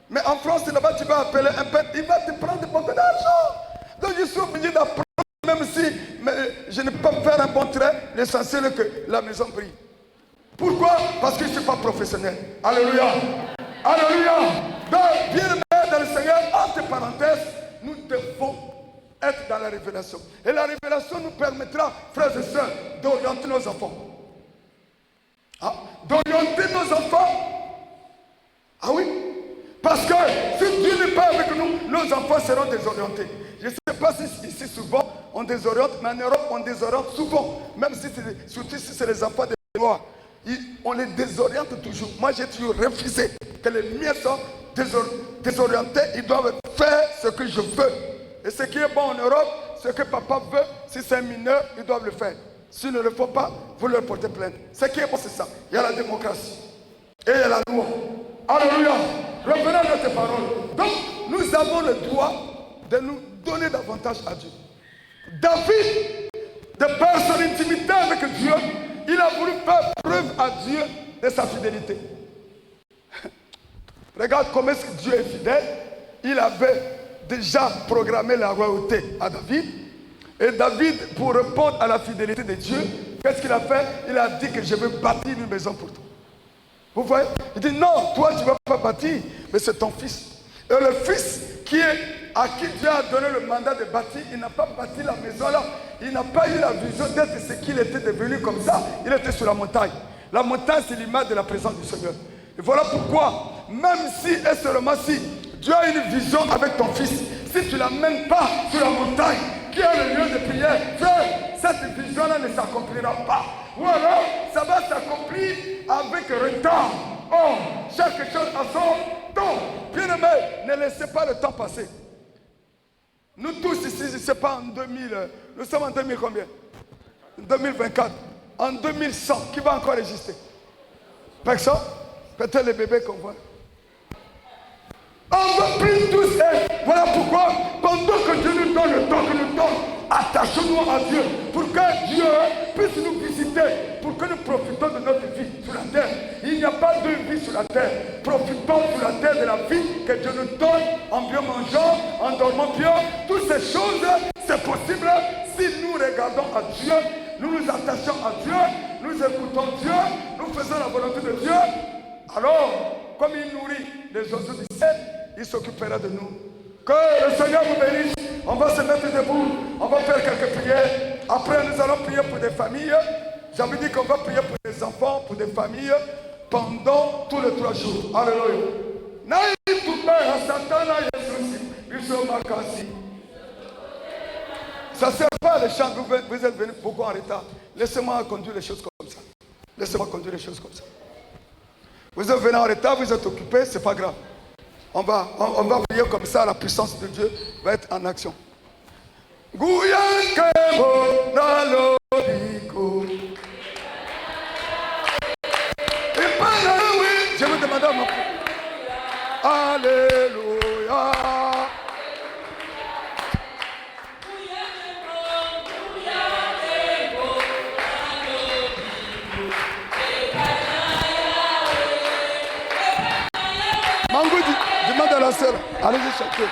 Mais en France, là-bas, tu vas appeler un peintre, il va te prendre beaucoup d'argent. Donc, je suis obligé d'apprendre, même si je ne peux pas faire un bon trait, l'essentiel est que la maison brille. Pourquoi? Parce que je ne suis pas professionnel. Alléluia. Alléluia. Donc, bien aimé dans le Seigneur, entre parenthèses, nous devons être dans la révélation. Et la révélation nous permettra, frères et sœurs, d'orienter nos enfants. D'orienter nos enfants. Ah oui. Parce que si Dieu n'est pas avec nous, nos enfants seront désorientés. Je ne sais pas si ici souvent on désoriente, mais en Europe on désoriente souvent. Même si surtout si c'est les enfants des Noirs. On les désoriente toujours. Moi j'ai toujours refusé que les miens soient désorientés. Ils doivent faire ce que je veux. Et ce qui est bon en Europe, ce que papa veut, si c'est un mineur, ils doivent le faire. S'ils ne le font pas, vous leur portez plainte. Ce qui est bon, c'est ça. Il y a la démocratie. Et il y a la loi. Alléluia. Revenons à notre parole. Donc, nous avons le droit de nous donner davantage à Dieu. David, de par son intimité avec Dieu, il a voulu faire preuve à Dieu de sa fidélité. Regarde comment est-ce que Dieu est fidèle. Il avait déjà programmé la royauté à David. Et David, pour répondre à la fidélité de Dieu, qu'est-ce qu'il a fait? Il a dit que je veux bâtir une maison pour toi. Vous voyez? Il dit non, toi tu ne vas pas bâtir, mais c'est ton fils. Et le fils à qui Dieu a donné le mandat de bâtir, il n'a pas bâti la maison là. Il n'a pas eu la vision d'être ce qu'il était devenu comme ça. Il était sur la montagne. La montagne, c'est l'image de la présence du Seigneur. Et voilà pourquoi, même si et seulement si Dieu a une vision avec ton fils, si tu ne l'amènes pas sur la montagne, qui est le lieu de prière, cette vision-là ne s'accomplira pas. Ou alors, ça va s'accomplir avec retard. Oh, chaque chose a son temps. Bien-aimé, ne laissez pas le temps passer. Nous tous ici, je ne sais pas, en 2000, nous sommes en 2000 combien? 2024. En 2100, qui va encore exister? Personne? Peut-être les bébés qu'on voit. On va prier tous. Et voilà pourquoi, pendant que Dieu nous donne le temps que nous donne, attachons-nous à Dieu pour que Dieu puisse nous visiter, pour que nous profitons de notre vie sur la terre. Il n'y a pas deux vies sur la terre. Profitons sur la terre de la vie que Dieu nous donne en bien mangeant, en dormant bien. Toutes ces choses, c'est possible si nous regardons à Dieu, nous nous attachons à Dieu, nous écoutons Dieu, nous faisons la volonté de Dieu. Alors, comme il nourrit les oiseaux du ciel, il s'occupera de nous. Que le Seigneur vous bénisse. On va se mettre debout. On va faire quelques prières. Après, nous allons prier pour des familles. J'avais dit qu'on va prier pour des enfants, pour des familles, pendant tous les 3 jours. Alléluia. Ça ne sert pas les chants. Vous êtes venus beaucoup en retard. Laissez-moi conduire les choses comme ça. Laissez-moi conduire les choses comme ça. Vous êtes venus en retard, vous êtes occupés, c'est pas grave. On va prier comme ça, la puissance de Dieu va être en action. Gouyankemo nalobiko. Je vais demander à mon frère. Alléluia. Mango, demande à la sœur. Allez-y chanter.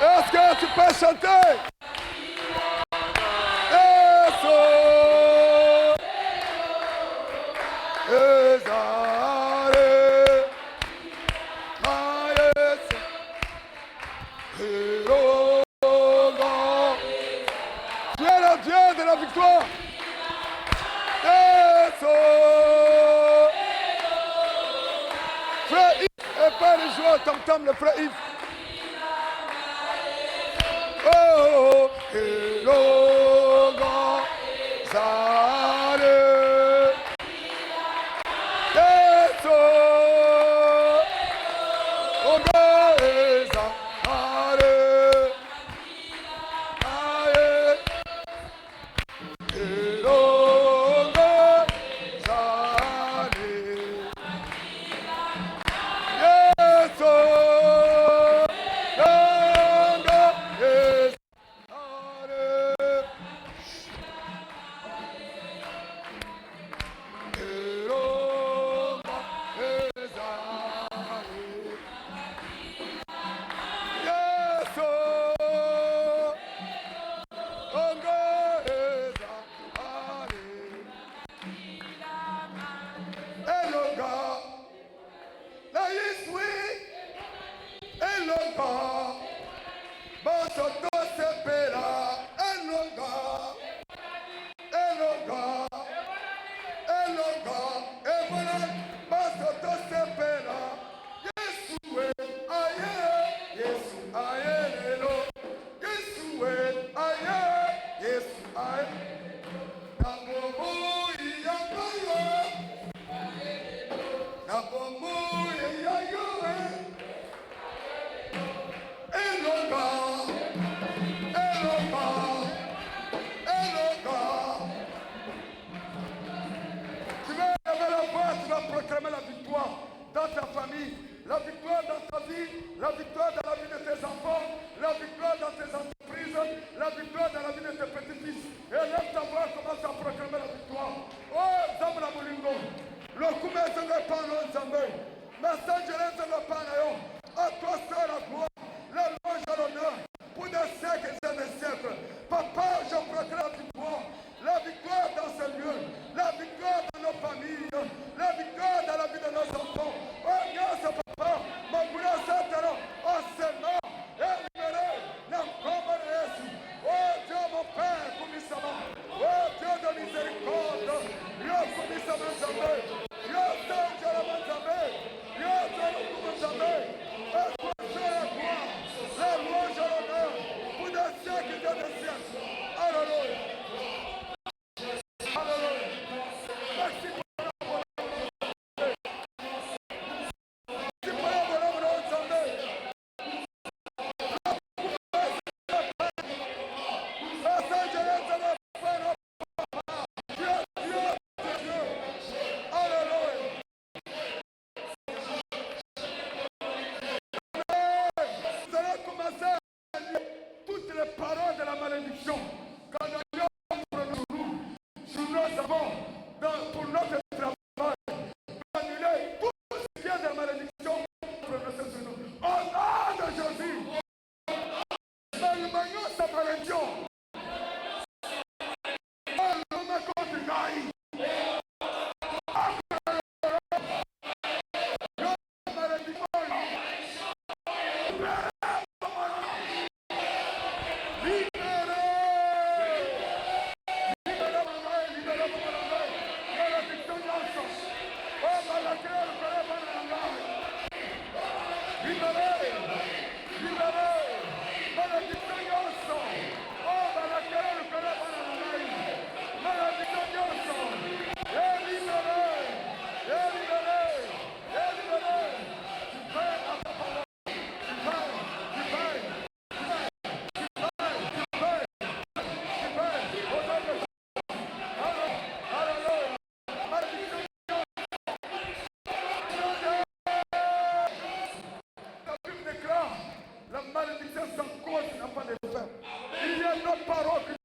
Est-ce que tu peux chanter? Tu es le Dieu de la victoire. Frère Yves, et pas les joueurs tam-tam, le frère Yves. Oh, hello, God, Zare. Yes, oh, God, Zare. Hello, God, Zare. Yes, oh. nous avons pour notre travail, annuler tout ce qui est de malédiction prononcée sur nous. Au nom de Jésus, éloignons sa malédiction. Éloignons contre Gaï. La malédiction sans cause n'a pas de fin. Il y a notre parole.